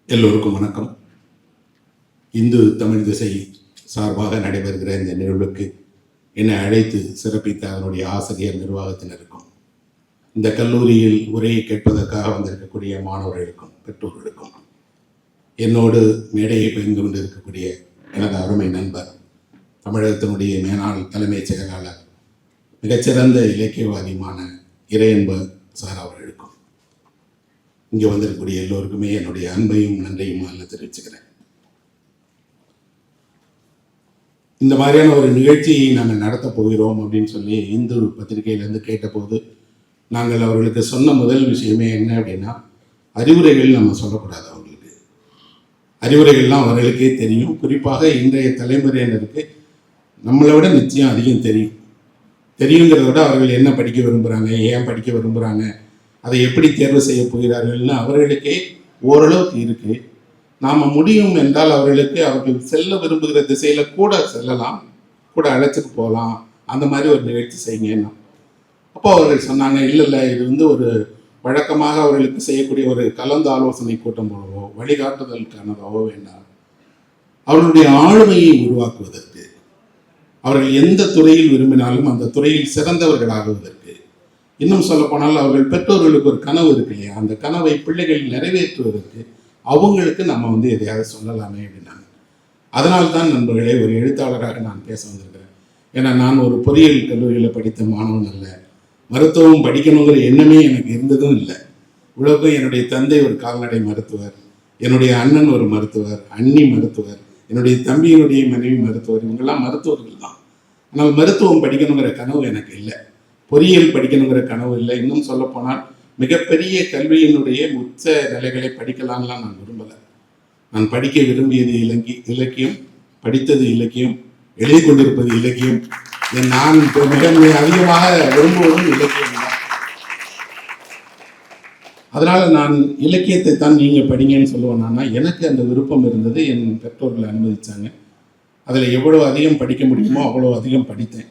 எல்லோருக்கும் வணக்கம். இந்து தமிழ் திசை சார்பாக நடைபெறுகிற இந்த நிகழ்வுக்கு என்னை அழைத்து சிறப்பித்த அதனுடைய ஆசிரியர் நிர்வாகத்தினருக்கும், இந்த கல்லூரியில் உரையை கேட்பதற்காக வந்திருக்கக்கூடிய மாணவர்களுக்கும் பெற்றோர்களுக்கும், என்னோடு மேடையை பகிர்ந்து கொண்டிருக்கக்கூடிய எனது அருமை நண்பர், தமிழகத்தினுடைய மேனாள் தலைமைச் செயலாளர், மிகச்சிறந்த இலக்கியவாதியுமான இறையன்பு சார் அவர்களுக்கும், இங்கே வந்திருக்கக்கூடிய எல்லோருக்குமே என்னுடைய அன்பையும் நன்றியும் அதில் தெரிவிச்சுக்கிறேன். இந்த மாதிரியான ஒரு நிகழ்ச்சியை நாங்கள் நடத்தப் போகிறோம் அப்படின்னு சொல்லி இந்து பத்திரிகையிலேருந்து கேட்டபோது நாங்கள் அவர்களுக்கு சொன்ன முதல் விஷயமே என்ன அப்படின்னா, அறிவுரைகள் நம்ம சொல்லக்கூடாது. அவர்களுக்கு அறிவுரைகள்லாம் அவர்களுக்கே தெரியும். குறிப்பாக இன்றைய தலைமுறையினருக்கு நம்மளை விட நிச்சயம் அதிகம் தெரியுங்கிறத விட அவர்கள் என்ன படிக்க விரும்புகிறாங்க, ஏன் படிக்க விரும்புகிறாங்க, அதை எப்படி தேர்வு செய்ய போகிறார்கள்னு அவர்களுக்கே ஓரளவுக்கு இருக்குது. நாம் முடியும் என்றால் அவர்கள் செல்ல விரும்புகிற திசையில் கூட செல்லலாம், கூட அழைச்சிட்டு போகலாம். அந்த மாதிரி ஒரு நிகழ்ச்சி செய்யுங்கன்னா அப்போ அவர்கள் சொன்னாங்க, இல்லை இது ஒரு வழக்கமாக அவர்களுக்கு செய்யக்கூடிய ஒரு கலந்து ஆலோசனை கூட்டம் போலவோ வழிகாட்டுதலுக்கானதாவோ வேண்டாம். அவர்களுடைய ஆளுமையை உருவாக்குவதற்கு, அவர்கள் எந்த துறையில் விரும்பினாலும் அந்த துறையில் சிறந்தவர்களாகுவதற்கு, இன்னும் சொல்ல போனால் அவர்கள் பெற்றோர்களுக்கு ஒரு கனவு இருக்கு இல்லையா, அந்த கனவை பிள்ளைகள் நிறைவேற்றுவதற்கு அவங்களுக்கு நம்ம எதையாவது சொல்லலாமே அப்படின்னாங்க. அதனால்தான் நண்பர்களே, ஒரு எழுத்தாளராக நான் பேச வந்திருக்கிறேன். ஏன்னா நான் ஒரு பொறியியல் கல்லூரியில் படித்த மாணவன் அல்ல, மருத்துவம் படிக்கணுங்கிற எண்ணமே எனக்கு இருந்ததும் இல்லை. இவ்வளவுக்கும் என்னுடைய தந்தை ஒரு கால்நடை மருத்துவர், என்னுடைய அண்ணன் ஒரு மருத்துவர், அண்ணி மருத்துவர், என்னுடைய தம்பியினுடைய மனைவி மருத்துவர், இவங்கெல்லாம் மருத்துவர்கள் தான். ஆனால் மருத்துவம் படிக்கணுங்கிற கனவு எனக்கு இல்லை, பொறியியல் படிக்கணுங்கிற கனவு இல்லை. இன்னும் சொல்லப்போனால் மிகப்பெரிய கல்வியினுடைய உச்ச நிலைகளை படிக்கலாம்லாம் நான் விரும்பலை. நான் படிக்க விரும்பியது இலக்கியம், படித்தது இலக்கியம், எழுதி கொண்டிருப்பது இலக்கியம். நான் மிக அதிகமாக விரும்புவதும் இலக்கியம் தான். அதனால் நான் இலக்கியத்தை தான் நீங்கள் படிங்கன்னு சொல்லுவேன்னா, எனக்கு அந்த விருப்பம் இருந்தது. என் பெற்றோர்கள் அனுமதித்தாங்க. அதில் எவ்வளோ அதிகம் படிக்க முடியுமோ அவ்வளோ அதிகம் படித்தேன்.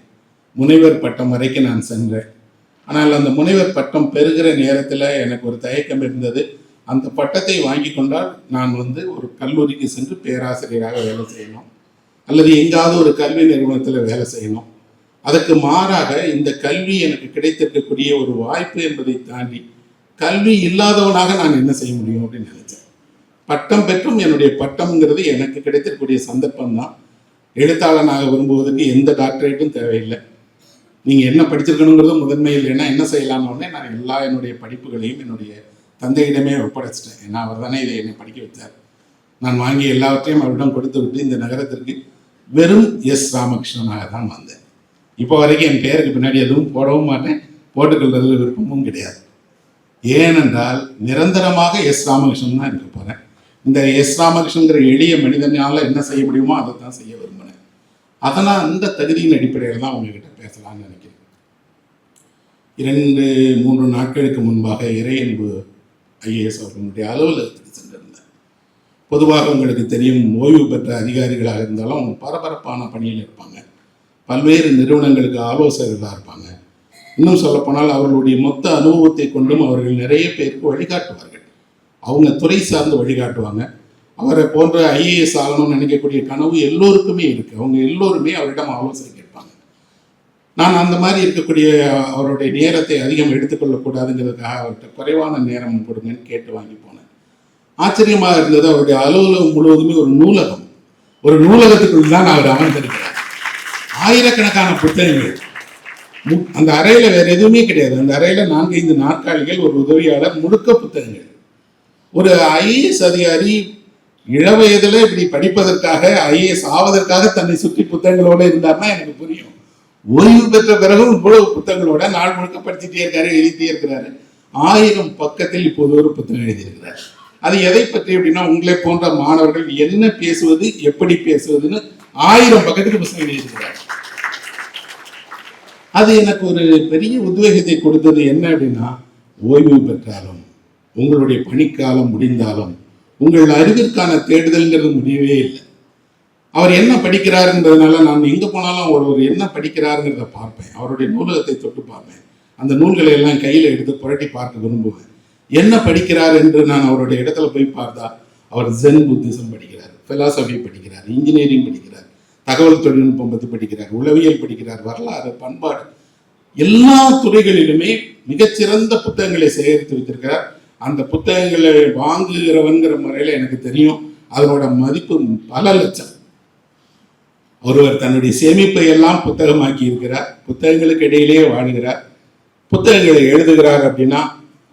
முனைவர் பட்டம் வரைக்கும் நான் சென்றேன். ஆனால் அந்த முனைவர் பட்டம் பெறுகிற நேரத்தில் எனக்கு ஒரு தயக்கம் இருந்தது. அந்த பட்டத்தை வாங்கி கொண்டால் நான் ஒரு கல்லூரிக்கு சென்று பேராசிரியராக வேலை செய்யணும், அல்லது எங்காவது ஒரு கல்வி நிறுவனத்தில் வேலை செய்யணும். அதற்கு மாறாக இந்த கல்வி எனக்கு கிடைத்திருக்கக்கூடிய ஒரு வாய்ப்பு என்பதை தாண்டி கல்வி இல்லாதவனாக நான் என்ன செய்ய முடியும் அப்படின்னு நினைச்சேன். பட்டம் பெற்றும் என்னுடைய பட்டம்ங்கிறது எனக்கு கிடைத்திருக்கக்கூடிய சந்தர்ப்பம் தான். எழுத்தாளனாக விரும்புவதற்கு எந்த டாக்டரேட்டும் தேவையில்லை. நீங்கள் என்ன படிச்சிருக்கணுங்கிறது முதன்மை இல்லைன்னா என்ன செய்யலாம்னு நான் எல்லா என்னுடைய படிப்புகளையும் என்னுடைய தந்தையிடமே ஒப்படைச்சிட்டேன். ஏன்னா அவர் தானே இதை என்னை படிக்க வைத்தார். நான் வாங்கி எல்லாவற்றையும் அவரிடம் கொடுத்து விட்டு இந்த நகரத்திற்கு வெறும் எஸ் ராமகிருஷ்ணனாக தான் வந்தேன். இப்போ வரைக்கும் என் பேருக்கு பின்னாடி எதுவும் போடவும் மாட்டேன், போட்டுக்கொள்வதில் விருப்பமும் கிடையாது. ஏனென்றால் நிரந்தரமாக எஸ் ராமகிருஷ்ணன் தான் இருக்க போகிறேன். இந்த எஸ் ராமகிருஷ்ணங்கிற எளிய மனிதனால் என்ன செய்ய முடியுமோ அதை தான் செய்ய விரும்பினேன். அதனால் அந்த தகுதியின் அடிப்படையில் தான் உங்ககிட்ட பேசலாம்னு நினைக்கிறேன். 2-3 நாட்களுக்கு முன்பாக இறையன்பு ஐஏஎஸ் அவர்களுடைய அலுவலகத்துக்கு சென்றிருந்தேன். பொதுவாக உங்களுக்கு தெரியும், ஓய்வு பெற்ற அதிகாரிகளாக இருந்தாலும் அவங்க பரபரப்பான பணியில் இருப்பாங்க, பல்வேறு நிறுவனங்களுக்கு ஆலோசகர்களாக இருப்பாங்க. இன்னும் சொல்லப்போனால் அவர்களுடைய மொத்த அனுபவத்தை கொண்டும் அவர்கள் நிறைய பேருக்கு வழிகாட்டுவார்கள். அவங்க துறை சார்ந்து வழிகாட்டுவாங்க. அவரை போன்ற ஐஏஎஸ் ஆகணும்னு நினைக்கக்கூடிய கனவு எல்லோருக்குமே இருக்குது. அவங்க எல்லோருமே அவரிடம் ஆலோசனை கேட்பாங்க. நான் அந்த மாதிரி இருக்கக்கூடிய அவருடைய நேரத்தை அதிகம் எடுத்துக்கொள்ளக்கூடாதுங்கிறதுக்காக அவர்கிட்ட குறைவான நேரம் கொடுங்கன்னு கேட்டு வாங்கி போனேன். ஆச்சரியமாக இருந்தது, அவருடைய அலுவலகம் முழுவதுமே ஒரு நூலகம். ஒரு நூலகத்துக்குள் தான் அவர் அமர்ந்திருக்கிறார். ஆயிரக்கணக்கான புத்தகங்கள். அந்த அறையில் வேறு எதுவுமே கிடையாது. அந்த அறையில் 4-5 நாற்காலிகள், ஒரு உதவியாளர், முழுக்க புத்தகங்கள். ஒரு ஐஏஎஸ் அதிகாரி இளவயதில் இப்படி படிப்பதற்காக, ஐஏஎஸ் ஆவதற்காக தன்னை சுற்றி புத்தகங்களோடு இருந்தார்னா எனக்கு புரியும். ஓய்வு பெற்ற பிறகும் இவ்வளவு புத்தகங்களோட நாள் முழுக்க படிச்சுட்டே இருக்காரு, எழுதிட்டே இருக்கிறாரு. 1000 பக்கத்தில் இப்போது ஒரு புத்தகம் எழுதியிருக்கிறார். அது எதை பற்றி அப்படின்னா, உங்களை போன்ற மாணவர்கள் என்ன பேசுவது, எப்படி பேசுவதுன்னு 1000 பக்கத்துக்கு புத்தகம் எழுதியிருக்கிறார். அது எனக்கு ஒரு பெரிய உத்வேகத்தை கொடுத்தது. என்ன அப்படின்னா, ஓய்வு பெற்றாலும் உங்களுடைய பணிக்காலம் முடிந்தாலும் உங்கள் அறிவிற்கான தேடுதல்ங்கிறது முடியவே இல்லை. அவர் என்ன படிக்கிறாருன்றதுனால நான் எங்கே போனாலும் ஒருவர் என்ன படிக்கிறாருங்கிறத பார்ப்பேன். அவருடைய நூலகத்தை தொட்டு பார்ப்பேன். அந்த நூல்களை எல்லாம் கையில் எடுத்து புரட்டி பார்க்க விரும்புவேன். என்ன படிக்கிறார் என்று நான் அவருடைய இடத்துல போய் பார்த்தா அவர் ஜென் புத்திசம் படிக்கிறார், பிலாசபி படிக்கிறார், இன்ஜினியரிங் படிக்கிறார், தகவல் தொழில்நுட்பம் பற்றி படிக்கிறார், உளவியல் படிக்கிறார், வரலாறு, பண்பாடு, எல்லா துறைகளிலுமே மிகச்சிறந்த புத்தகங்களை சேகரித்து வைத்திருக்கிறார். அந்த புத்தகங்களை வாங்குகிறவன்கிற முறையில் எனக்கு தெரியும் அதனோட மதிப்பு பல லட்சம். ஒருவர் தன்னுடைய சேமிப்பை எல்லாம் புத்தகமாக்கி இருக்கிறார், புத்தகங்களுக்கு இடையிலேயே வாழுகிறார், புத்தகங்களை எழுதுகிறார். அப்படின்னா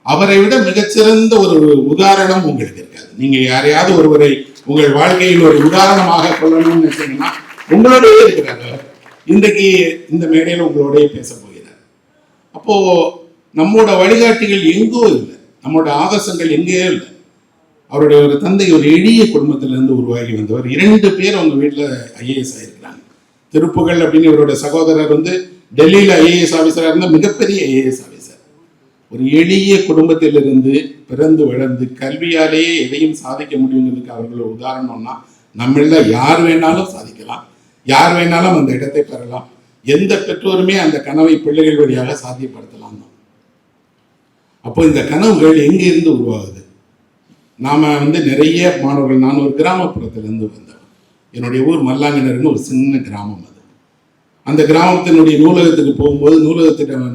அவரை விட மிகச்சிறந்த ஒரு உதாரணம் உங்களுக்கு இருக்காது. நீங்க யாரையாவது ஒருவரை உங்கள் வாழ்க்கையில் ஒரு உதாரணமாக கொள்ளணும்னு நினைச்சீங்கன்னா உங்களோடய இருக்கிறார். இன்றைக்கு இந்த மேடையில் உங்களோடய பேச போகிறார். அப்போ நம்மோட வழிகாட்டிகள் எங்கோ இல்லை, நம்மளோட ஆதர்சங்கள் எங்கேயோ இல்லை. அவருடைய ஒரு தந்தை ஒரு எளிய குடும்பத்திலிருந்து உருவாகி வந்தவர். 2 பேர் அவங்க வீட்டில் ஐஏஎஸ் ஆகிருக்கிறாங்க. திருப்புகழ் அப்படின்னு இவருடைய சகோதரர் டெல்லியில் ஐஏஎஸ் ஆஃபீஸராக இருந்த மிகப்பெரிய ஐஏஎஸ் ஆஃபீஸர். ஒரு எளிய குடும்பத்திலிருந்து பிறந்து வளர்ந்து கல்வியாலேயே எதையும் சாதிக்க முடியுங்கிறதுக்கு அவர்களோட உதாரணம்னா நம்மள யார் வேணாலும் சாதிக்கலாம், யார் வேணாலும் அந்த இடத்தை பெறலாம். எந்த பெற்றோருமே அந்த கனவை பிள்ளைகள் வழியாக சாத்தியப்படுத்தலாம் தான். அப்போ இந்த கனவுகள் எங்கிருந்து உருவாகுது? நாம நிறைய மாணவர்கள், நான் ஒரு கிராமப்புறத்திலிருந்து வந்தவன். என்னுடைய ஊர் மல்லாங்கிணர்னு ஒரு சின்ன கிராமம். அது அந்த கிராமத்தினுடைய நூலகத்துக்கு போகும்போது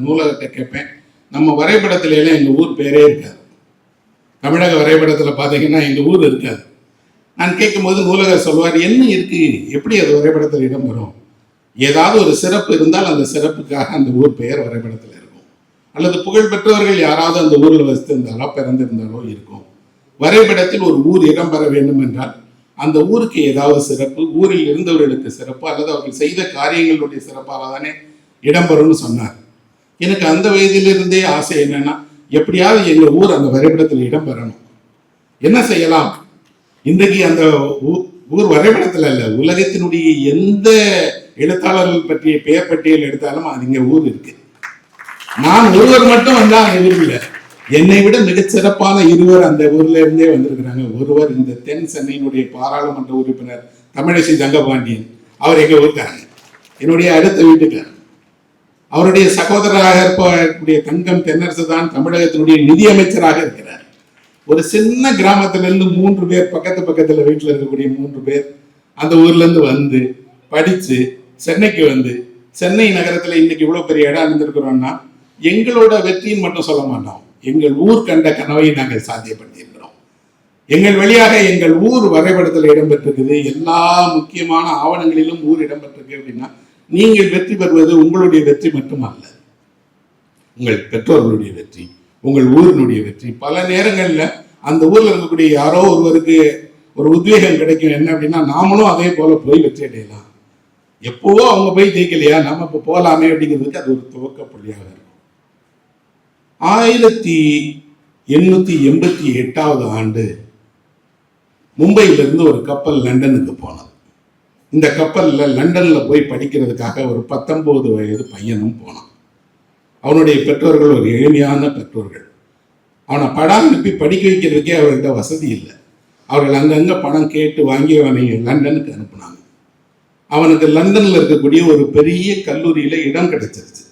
நூலகத்தை கேட்பேன். நம்ம வரைபடத்துல எல்லாம் எங்கள் ஊர் பேரே இருக்காது. தமிழக வரைபடத்தில் பார்த்தீங்கன்னா எங்கள் ஊர் இருக்காது. நான் கேட்கும்போது நூலகர் சொல்வார், என்ன இருக்கு, எப்படி அது வரைபடத்தில் இடம் வரும்? ஏதாவது ஒரு சிறப்பு இருந்தால் அந்த சிறப்புக்காக அந்த ஊர் பெயர் வரைபடத்தில் இருக்கும், அல்லது புகழ்பெற்றவர்கள் யாராவது அந்த ஊரில் வசித்திருந்தாலோ பிறந்திருந்தாலோ இருக்கும். வரைபடத்தில் ஒரு ஊர் இடம் பெற வேண்டும் என்றால் அந்த ஊருக்கு ஏதாவது சிறப்பு, ஊரில் இருந்தவர்களுக்கு சிறப்பு, அல்லது அவர்கள் செய்த காரியங்களுடைய சிறப்பாக தானே இடம்பெறும்னு சொன்னார். எனக்கு அந்த வயதிலிருந்தே ஆசை என்னன்னா, எப்படியாவது எங்கள் ஊர் அந்த வரைபடத்தில் இடம்பெறணும். என்ன செய்யலாம்? இன்றைக்கு அந்த ஊர் வரைபடத்தில் அல்ல, உலகத்தினுடைய எந்த எழுத்தாளர்கள் பற்றிய பெயர் பட்டியல் எடுத்தாலும் அது இங்கே ஊர் இருக்கு. நான் ஒருவர் மட்டும் வந்தா அந்த ஊர் இல்லை, என்னை விட மிகச்சிறப்பான 2 அந்த ஊர்ல இருந்தே வந்திருக்கிறாங்க. ஒருவர் இந்த தென் சென்னையினுடைய பாராளுமன்ற உறுப்பினர் தமிழிசை தங்கபாண்டியன், அவர் எங்க ஊருக்காரங்க, என்னுடைய அடுத்த வீட்டுக்காரர். அவருடைய சகோதரராக இருக்கக்கூடிய தங்கம் தென்னரசு தான் தமிழகத்தினுடைய நிதியமைச்சராக இருக்கிறார். ஒரு சின்ன கிராமத்திலிருந்து 3 பேர், பக்கத்துல வீட்டில் இருக்கக்கூடிய 3 பேர் அந்த ஊர்ல இருந்து வந்து படிச்சு சென்னைக்கு வந்து, சென்னை நகரத்துல இன்னைக்கு இவ்வளவு பெரிய இடம் இருந்திருக்கிறோம்னா எங்களோட வெற்றின்னு மட்டும் சொல்ல மாட்டோம், எங்கள் ஊர் கண்ட கனவை நாங்கள் சாத்தியப்படுத்தியிருக்கிறோம். எங்கள் வழியாக எங்கள் ஊர் வரைபடத்தில் இடம்பெற்றிருக்குது. எல்லா முக்கியமான ஆவணங்களிலும் ஊர் இடம்பெற்றிருக்கு. அப்படின்னா நீங்கள் வெற்றி பெறுவது உங்களுடைய வெற்றி மட்டுமல்ல, உங்கள் பெற்றோர்களுடைய வெற்றி, உங்கள் ஊரினுடைய வெற்றி. பல நேரங்களில் அந்த ஊரில் இருக்கக்கூடிய யாரோ ஒருவருக்கு ஒரு உத்வேகம் கிடைக்கும். என்ன அப்படின்னா, நாமளும் அதே போல போய் வெற்றி அடையலாம். எப்போவோ அவங்க போய் ஜெயிக்கலையா, நம்ம இப்போ போகலாமே அப்படிங்கிறதுக்கு அது ஒரு துவக்க புள்ளியாக இருக்கும். 1888 ஆண்டு மும்பையிலிருந்து ஒரு கப்பல் லண்டனுக்கு போனது. இந்த கப்பலில் லண்டனில் போய் படிக்கிறதுக்காக ஒரு 19 வயது பையனும் போனான். அவனுடைய பெற்றோர்கள் ஒரு எளிமையான பெற்றோர்கள். அவனை படம் அனுப்பி படிக்க வைக்கிறதுக்கே அவர்கிட்ட வசதி இல்லை. அவர்கள் அங்கங்கே பணம் கேட்டு வாங்கி அவனை லண்டனுக்கு அனுப்புனாங்க. அவனுக்கு லண்டனில் இருக்கக்கூடிய ஒரு பெரிய கல்லூரியில் இடம் கிடைச்சிருச்சு.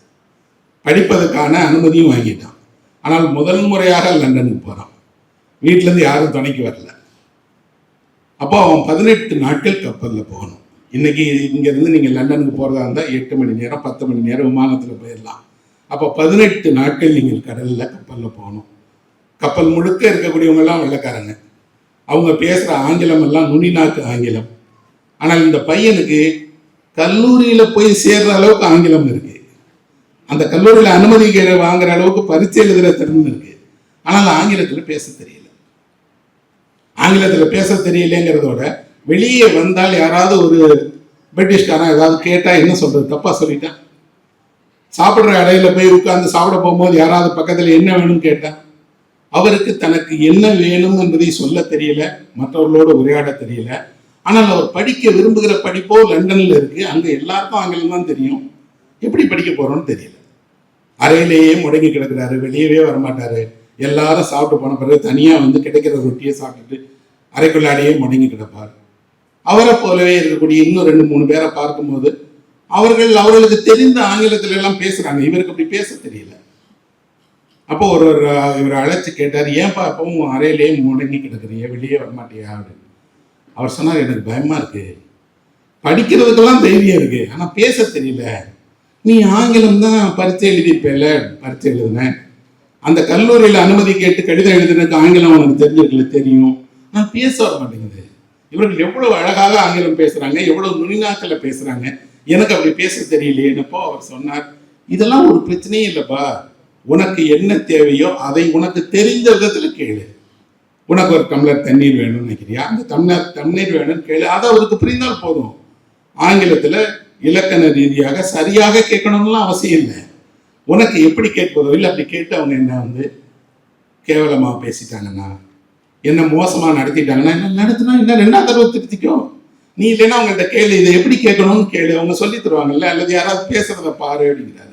படிப்பதற்கான அனுமதியும் வாங்கிட்டான். ஆனால் முதல் முறையாக லண்டனுக்கு போகிறான். வீட்டிலேருந்து யாரும் துணைக்கு வரல. அப்போ அவன் 18 நாட்கள் கப்பலில் போகணும். இன்னைக்கு இங்கேருந்து நீங்கள் லண்டனுக்கு போகிறதா இருந்தால் 8 மணி நேரம் 10 மணி நேரம் விமானத்தில் போயிடலாம். அப்போ 18 நாட்கள் நீங்கள் கடலில் கப்பலில் போகணும். கப்பல் முழுக்க இருக்கக்கூடியவங்கெல்லாம் வெள்ளைக்காரங்க. அவங்க பேசுகிற ஆங்கிலம் எல்லாம் நுனிநாக்கு ஆங்கிலம். ஆனால் இந்த பையனுக்கு கல்லூரியில் போய் சேர்ற அளவுக்கு ஆங்கிலம் இருக்கு. அந்த கல்லூரியில் அனுமதி வாங்குற அளவுக்கு பரீட்சை எழுதுகிற திறன் இருக்கு. ஆனால் ஆங்கிலத்தில் பேச தெரியல. ஆங்கிலத்தில் பேச தெரியலங்கிறதோட வெளியே வந்தால் யாராவது ஒரு பிரிட்டிஷ்காரன் ஏதாவது கேட்டால் என்ன சொல்றது, தப்பா சொல்லிட்டான். சாப்பிட்ற இடையில போய் உட்கார்ந்து சாப்பிட போகும்போது யாராவது பக்கத்தில் என்ன வேணும்னு கேட்டான். அவருக்கு தனக்கு என்ன வேணும் என்பதை சொல்ல தெரியல, மற்றவர்களோடு உரையாட தெரியல. ஆனால் அவர் படிக்க விரும்புகிற படிப்போ லண்டனில் இருக்கு. அங்கே எல்லாருக்கும் ஆங்கிலம் தான் தெரியும். எப்படி படிக்க போறோம்னு தெரியல. அறையிலேயே முடங்கி கிடக்கிறாரு, வெளியவே வரமாட்டாரு. எல்லாரும் சாப்பிட்டு போன பிறகு தனியாக வந்து கிடைக்கிற ரொட்டியை சாப்பிட்டுட்டு அறைக்குள்ளாடியே முடங்கி கிடப்பார். அவரை போலவே இருக்கக்கூடிய இன்னும் 2-3 பேரை பார்க்கும்போது அவர்களுக்கு தெரிந்த ஆங்கிலத்துல எல்லாம் பேசுறாங்க. இவருக்கு அப்படி பேச தெரியல. அப்போ இவரை அழைச்சி கேட்டார், ஏன்பா அப்பவும் அறையிலேயே முடங்கி கிடக்குறிய, வெளியே வரமாட்டியா அப்படின்னு. அவர் சொன்னார், எனக்கு பயமா இருக்கு, படிக்கிறதுக்கெல்லாம் தைரியம் இருக்கு, ஆனா பேச தெரியல. நீ ஆங்கிலம் தான் பரீட்சை எழுதியிருப்பேல. பரீட்சை எழுதுனேன், அந்த கல்லூரியில் அனுமதி கேட்டு கடிதம் எழுதுனதுக்கு ஆங்கிலம் உனக்கு தெரிஞ்சிருக்கல, தெரியும், நான் பேச வர மாட்டேங்குது. இவர்கள் எவ்வளவு அழகாக ஆங்கிலம் பேசுறாங்க, எவ்வளவு நுனிநாக்கில் பேசுறாங்க, எனக்கு அப்படி பேச தெரியலையேன்னப்போ அவர் சொன்னார், இதெல்லாம் ஒரு பிரச்சனையே இல்லைப்பா, உனக்கு என்ன தேவையோ அதை உனக்கு தெரிந்த விதத்துல கேளு. உனக்கு ஒரு டம்ளர் தண்ணீர் வேணும்னு நினைக்கிறியா, அந்த தண்ணீர் வேணும்னு கேளு, அதை அவருக்கு புரிந்தால் போதும். ஆங்கிலத்துல இலக்கண ரீதியாக சரியாக கேட்கணும்லாம் அவசியம் இல்லை. உனக்கு எப்படி கேட்பதோ இல்லை அப்படி கேட்டு அவங்க என்ன கேவலமா பேசிட்டாங்கன்னா, என்ன மோசமா நடத்திட்டாங்கன்னா, என்ன நடத்தினா என்ன 2வது தடவை திருத்திக்கோ. நீ இல்லைன்னா அவங்கள்ட்ட கேளு, இதை எப்படி கேட்கணும்னு கேளு, அவங்க சொல்லி தருவாங்கல்ல, அல்லது யாராவது பேசுறத பாரு அப்படிங்கிறாரு.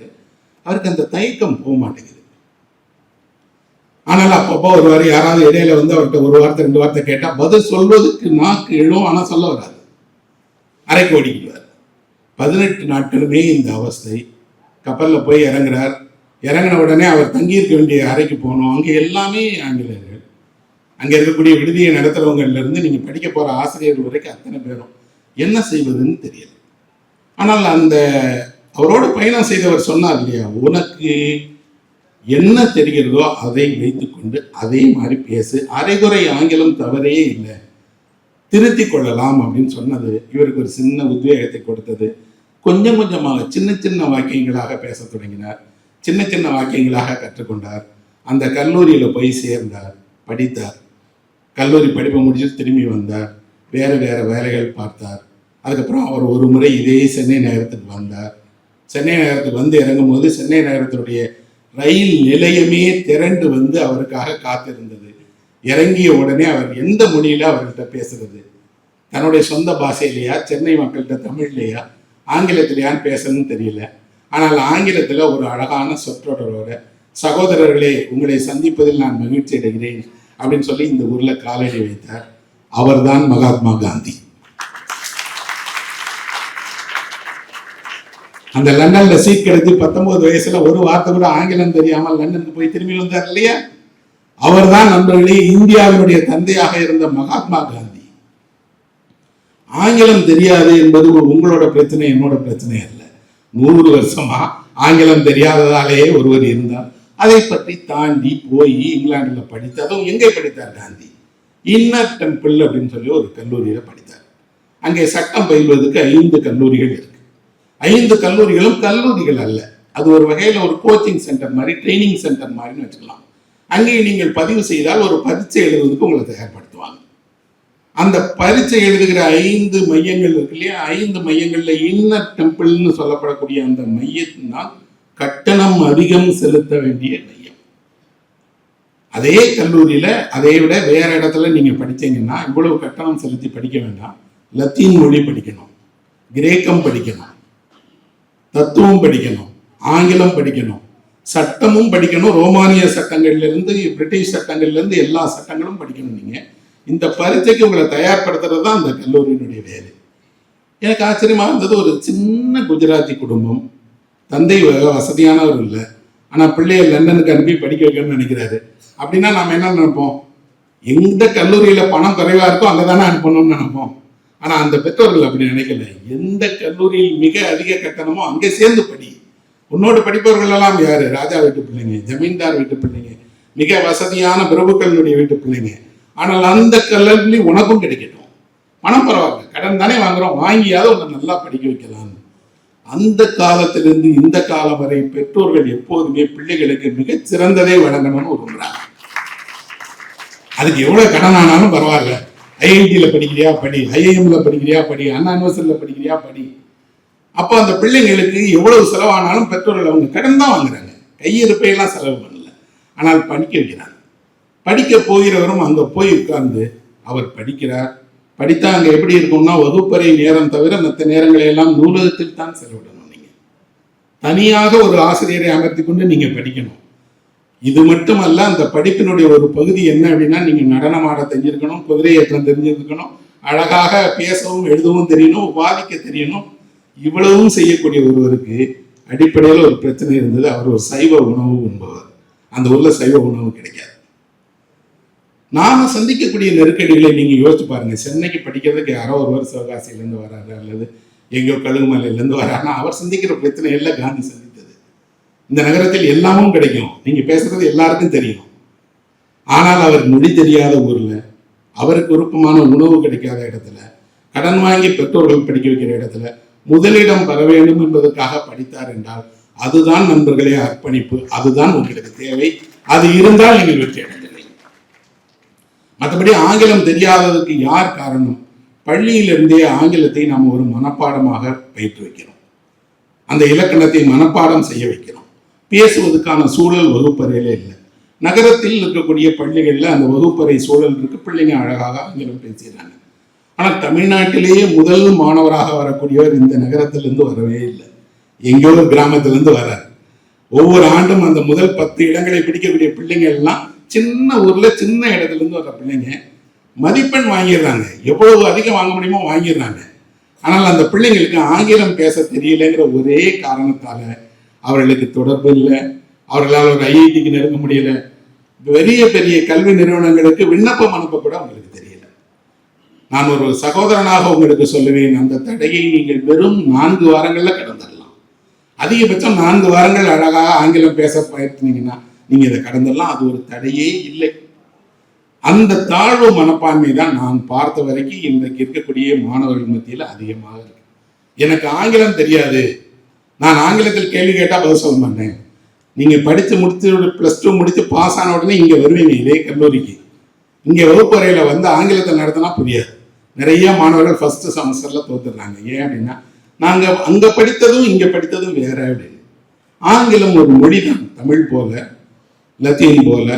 அவருக்கு அந்த தயக்கம் போக மாட்டேங்குது. ஆனால் அப்பப்போ ஒருவாரு யாராவது இடையில அவர்கிட்ட ஒரு வார்த்தை 2 வார்த்தை கேட்டா பதில் சொல்வதற்கு நாக்கு எழும், ஆனா சொல்ல வராது, அரைக்கு ஓடிக்குவார். 18 நாட்களுமே இந்த அவஸ்தை. கப்பல்ல போய் இறங்குறார். இறங்கின உடனே அவர் தங்கியிருக்க வேண்டிய அறைக்கு போகணும். அங்கே எல்லாமே ஆங்கிலேயர்கள். அங்கே இருக்கக்கூடிய விடுதியை நடத்துறவங்கல இருந்து நீங்க படிக்க போற ஆசிரியர்கள் வரைக்கும் அத்தனை பேரும். என்ன செய்வதுன்னு தெரியல. ஆனால் அந்த அவரோட பயணம் செய்தவர் சொன்னார் இல்லையா, உனக்கு என்ன தெரிகிறதோ அதை வைத்துக்கொண்டு அதே மாதிரி பேசு, அரைகுறை ஆங்கிலம் தவறே இல்லை, திருத்தி கொள்ளலாம் அப்படின்னு சொன்னது இவருக்கு ஒரு சின்ன உத்வேகத்தை கொடுத்தது. கொஞ்சம் கொஞ்சமாக சின்ன சின்ன வாக்கியங்களாக பேச தொடங்கினார். சின்ன சின்ன வாக்கியங்களாக கற்றுக்கொண்டார். அந்த கல்லூரியில் போய் சேர்ந்தார், படித்தார். கல்லூரி படிப்பை முடிச்சுட்டு திரும்பி வந்தார். வேறு வேறு வேலைகள் பார்த்தார். அதுக்கப்புறம் அவர் ஒரு முறை இதே சென்னை நகரத்துக்கு வந்தார். சென்னை நகரத்துக்கு வந்து இறங்கும் போது சென்னை நகரத்தினுடைய ரயில் நிலையமே திரண்டு வந்து அவருக்காக காத்திருந்தது. இறங்கிய உடனே அவர் எந்த மொழியில அவர்கிட்ட பேசுறது, தன்னுடைய சொந்த பாஷையிலையா, சென்னை மக்கள்கிட்ட தமிழ்லையா, ஆங்கிலத்திலையான்னு பேசணும்னு தெரியல. ஆனால் ஆங்கிலத்தில் ஒரு அழகான சொற்றொடரோட, சகோதரர்களே உங்களை சந்திப்பதில் நான் மகிழ்ச்சி அடைகிறேன் அப்படின்னு சொல்லி இந்த ஊர்ல காலடி வைத்தார். அவர்தான் மகாத்மா காந்தி. அந்த லண்டன்ல சீட் கிடைத்து 19 வயசுல ஒரு வார்த்தை கூட ஆங்கிலம் தெரியாமல் லண்டனுக்கு போய் திரும்பி வந்தார் இல்லையா, அவர்தான் நண்பர்களே இந்தியாவினுடைய தந்தையாக இருந்த மகாத்மா காந்தி. ஆங்கிலம் தெரியாது என்பது உங்களோட பிரச்சனை, என்னோட பிரச்சனை அல்ல. 100 வருஷமா ஆங்கிலம் தெரியாததாலேயே ஒருவர் இருந்தார். அதை பற்றி தாண்டி போய் இங்கிலாந்துல படித்து, அதுவும் எங்கே படித்தார் காந்தி, இன்னர் டெம்பிள் அப்படின்னு சொல்லி ஒரு கல்லூரியில படித்தார். அங்கே சட்டம் பயில்வதற்கு 5 கல்லூரிகள் இருக்கு. 5 கல்லூரிகளும் கல்லூரிகள் அல்ல, அது ஒரு வகையில் ஒரு கோச்சிங் சென்டர் மாதிரி, ட்ரைனிங் சென்டர் மாதிரின்னு வச்சுக்கலாம். அங்கே நீங்கள் பதிவு செய்தால் ஒரு பரீட்சை எழுதுவதற்கு உங்களை தயார்படுத்துவாங்க. அந்த பரீட்சை எழுதுகிற 5 மையங்கள் இருக்கு இல்லையா, 5 மையங்கள்ல இன்னர் டெம்பிள்னு சொல்லப்படக்கூடிய அந்த மையத்தினால் கட்டணம் அதிகம் செலுத்த வேண்டிய மையம். அதே கல்லூரியில அதை விட வேற இடத்துல நீங்க படிச்சீங்கன்னா இவ்வளவு கட்டணம் செலுத்தி படிக்க வேண்டாம். லத்தீன் மொழி படிக்கணும், கிரேக்கம் படிக்கணும், தத்துவம் படிக்கணும், ஆங்கிலம் படிக்கணும், சட்டமும் படிக்கணும். ரோமானிய சட்டங்கள்ல இருந்து பிரிட்டிஷ் சட்டங்கள்ல இருந்து எல்லா சட்டங்களும் படிக்கணும். நீங்க இந்த பரீட்சைக்கு உங்களை தயார்படுத்துறது தான் அந்த கல்லூரியினுடைய வேலை. எனக்கு ஆச்சரியமா இருந்தது, ஒரு சின்ன குஜராத்தி குடும்பம், தந்தை வசதியானவர் இல்லை, ஆனா பிள்ளைய லண்டனுக்கு அனுப்பி படிக்க வைக்கணும்னு நினைக்கிறாரு. அப்படின்னா நாம என்ன நினைப்போம், எந்த கல்லூரியில பணம் குறைவா இருக்கோ அங்கதானே அனுப்பணும்னு நினைப்போம். ஆனா அந்த பெற்றோர்கள் அப்படி நினைக்கல. எந்த கல்லூரியில் மிக அதிக கட்டணமோ அங்கே சேர்ந்து படி. உன்னோடு படிப்பவர்கள் எல்லாம் யாரு, ராஜா வீட்டு பிள்ளைங்க, ஜமீன்தார் வீட்டு பிள்ளைங்க, மிக வசதியான பிரபுக்களுடைய வீட்டு பிள்ளைங்க. ஆனால் அந்த கல்வி உனக்கும் கிடைக்கட்டும், பணம் பரவாயில்ல, கடன் தானே வாங்குறோம், வாங்கியாவது உன்னை நல்லா படிக்க வைக்கலாம். அந்த காலத்திலிருந்து இந்த காலம் வரை பெற்றோர்கள் எப்போதுமே பிள்ளைகளுக்கு மிகச் சிறந்ததை வழங்கணும்னு விரும்புறாங்க. அதுக்கு எவ்வளவு கடன் ஆனாலும் பரவாயில்ல, ஐஐடியில படிக்கிறியா படி, ஐஐஎம்ல படிக்கிறியா படி, அண்ணா யூனிவர்சிட்டியில படிக்கிறியா படி. அப்போ அந்த பிள்ளைங்களுக்கு எவ்வளவு செலவானாலும் பெற்றோர்கள் அவங்க கடன் தான் வாங்குறாங்க, கையிருப்பையெல்லாம் செலவு பண்ணல. ஆனால் படிக்க வைக்கிறாங்க. படிக்க போகிறவரும் அங்க போய் உட்கார்ந்து அவர் படிக்கிறார். படித்தா அங்க எப்படி இருக்கும்னா, வகுப்பறை நேரம் தவிர மற்ற நேரங்களை எல்லாம் நூலகத்தில் தான் செலவிடணும். நீங்க தனியாக ஒரு ஆசிரியரை அமர்த்தி கொண்டு நீங்க படிக்கணும். இது மட்டுமல்ல, அந்த படிப்பினுடைய ஒரு பகுதி என்ன அப்படின்னா, நீங்க நடனம் ஆட தெரிஞ்சிருக்கணும், குதிரை ஏற்றம் தெரிஞ்சிருக்கணும், அழகாக பேசவும் எழுதவும் தெரியணும், வாதிக்க தெரியணும். இவ்வளவும் செய்யக்கூடிய ஒருவருக்கு அடிப்படையில் ஒரு பிரச்சனை இருந்தது. அவர் ஒரு சைவ உணவு உண்பவர். அந்த ஊரில் சைவ உணவு கிடைக்காது. நாம சந்திக்கக்கூடிய நெருக்கடிகளை நீங்க யோசிச்சு பாருங்க. சென்னைக்கு படிக்கிறதுக்கு யாரோ ஒருவர் சிவகாசியிலேருந்து வராரு அல்லது எங்கேயோ கழுகுமலையிலேருந்து வராருன்னா அவர் சந்திக்கிற பிரச்சனை எல்லாம் காந்தி சந்தித்தது. இந்த நகரத்தில் எல்லாமும் கிடைக்கும், நீங்க பேசுறது எல்லாருக்கும் தெரியும். ஆனால் அவர் மொழி தெரியாத ஊர்ல, அவருக்கு விருப்பமான உணவு கிடைக்காத இடத்துல, கடன் வாங்கி பெற்றோர்கள் படிக்க வைக்கிற இடத்துல முதலிடம் பெற வேண்டும் என்பதற்காக படித்தார் என்றால் அதுதான் நண்பர்களே அர்ப்பணிப்பு. அதுதான் உங்களுக்கு தேவை. அது இருந்தால் நீங்கள் வெற்றி அடைந்தீர்கள். மற்றபடி ஆங்கிலம் தெரியாததுக்கு யார் காரணம்? பள்ளியிலிருந்தே ஆங்கிலத்தை நாம் ஒரு மனப்பாடமாக பயிற்று வைக்கிறோம். அந்த இலக்கணத்தை மனப்பாடம் செய்ய வைக்கிறோம். பேசுவதற்கான சூழல் வகுப்பறையில இல்லை. நகரத்தில் இருக்கக்கூடிய பள்ளிகளில் அந்த வகுப்பறை சூழல் இருக்கு, பிள்ளைங்க அழகாக ஆங்கிலம் பேசுகிறாங்க. ஆனால் தமிழ்நாட்டிலேயே முதல் மாணவராக வரக்கூடியவர் இந்த நகரத்திலிருந்து வரவே இல்லை, எங்கேயோ ஒரு கிராமத்திலிருந்து வர்றார். ஒவ்வொரு ஆண்டும் அந்த முதல் 10 இடங்களை பிடிக்கக்கூடிய பிள்ளைங்க எல்லாம் சின்ன ஊர்ல சின்ன இடத்துல இருந்து வர்ற பிள்ளைங்க மதிப்பெண் வாங்கிடுறாங்க, எவ்வளவு அதிகம் வாங்க முடியுமோ வாங்கிடுறாங்க. ஆனால் அந்த பிள்ளைங்களுக்கு ஆங்கிலம் பேச தெரியலைங்கிற ஒரே காரணத்தால அவர்களுக்கு தொடர்பு இல்லை, அவர்களால் ஒரு ஐஐடிக்கு நெருங்க முடியல, பெரிய பெரிய கல்வி நிறுவனங்களுக்கு விண்ணப்பம் அனுப்ப கூட அவங்களுக்கு தெரியல. நான் ஒரு சகோதரனாக உங்களுக்கு சொல்லுவேன், அந்த தடையை நீங்கள் வெறும் 4 வாரங்கள்ல கடந்துடலாம். அதிகபட்சம் 4 வாரங்கள் அழகாக ஆங்கிலம் பேச பயிற்சினீங்கன்னா நீங்க இதை கடந்துடலாம். அது ஒரு தடையே இல்லை. அந்த தாழ்வு மனப்பான்மை தான் நான் பார்த்த வரைக்கும் இன்றைக்கு இருக்கக்கூடிய மாணவர்கள் மத்தியில் அதிகமாக இருக்கு. எனக்கு ஆங்கிலம் தெரியாது, நான் ஆங்கிலத்தில் கேள்வி கேட்டால் பதில் சொல்ல மாட்டேன். நீங்க படித்து முடித்து +2 முடித்து பாஸ் ஆன உடனே இங்க வருவீங்க இதே கல்லூரிக்கு. இங்க வகுப்பறையில வந்து ஆங்கிலத்தை நடத்தினா புரியாது. நிறைய மாணவர்கள் ஃபர்ஸ்ட் செமஸ்டர்ல தோத்துடுறாங்க. ஏன் அப்படின்னா நாங்க அங்க படித்ததும் இங்க படித்ததும் வேற அப்படின்னு. ஆங்கிலம் ஒரு மொழி தான், தமிழ் போல, லத்தீன் போல,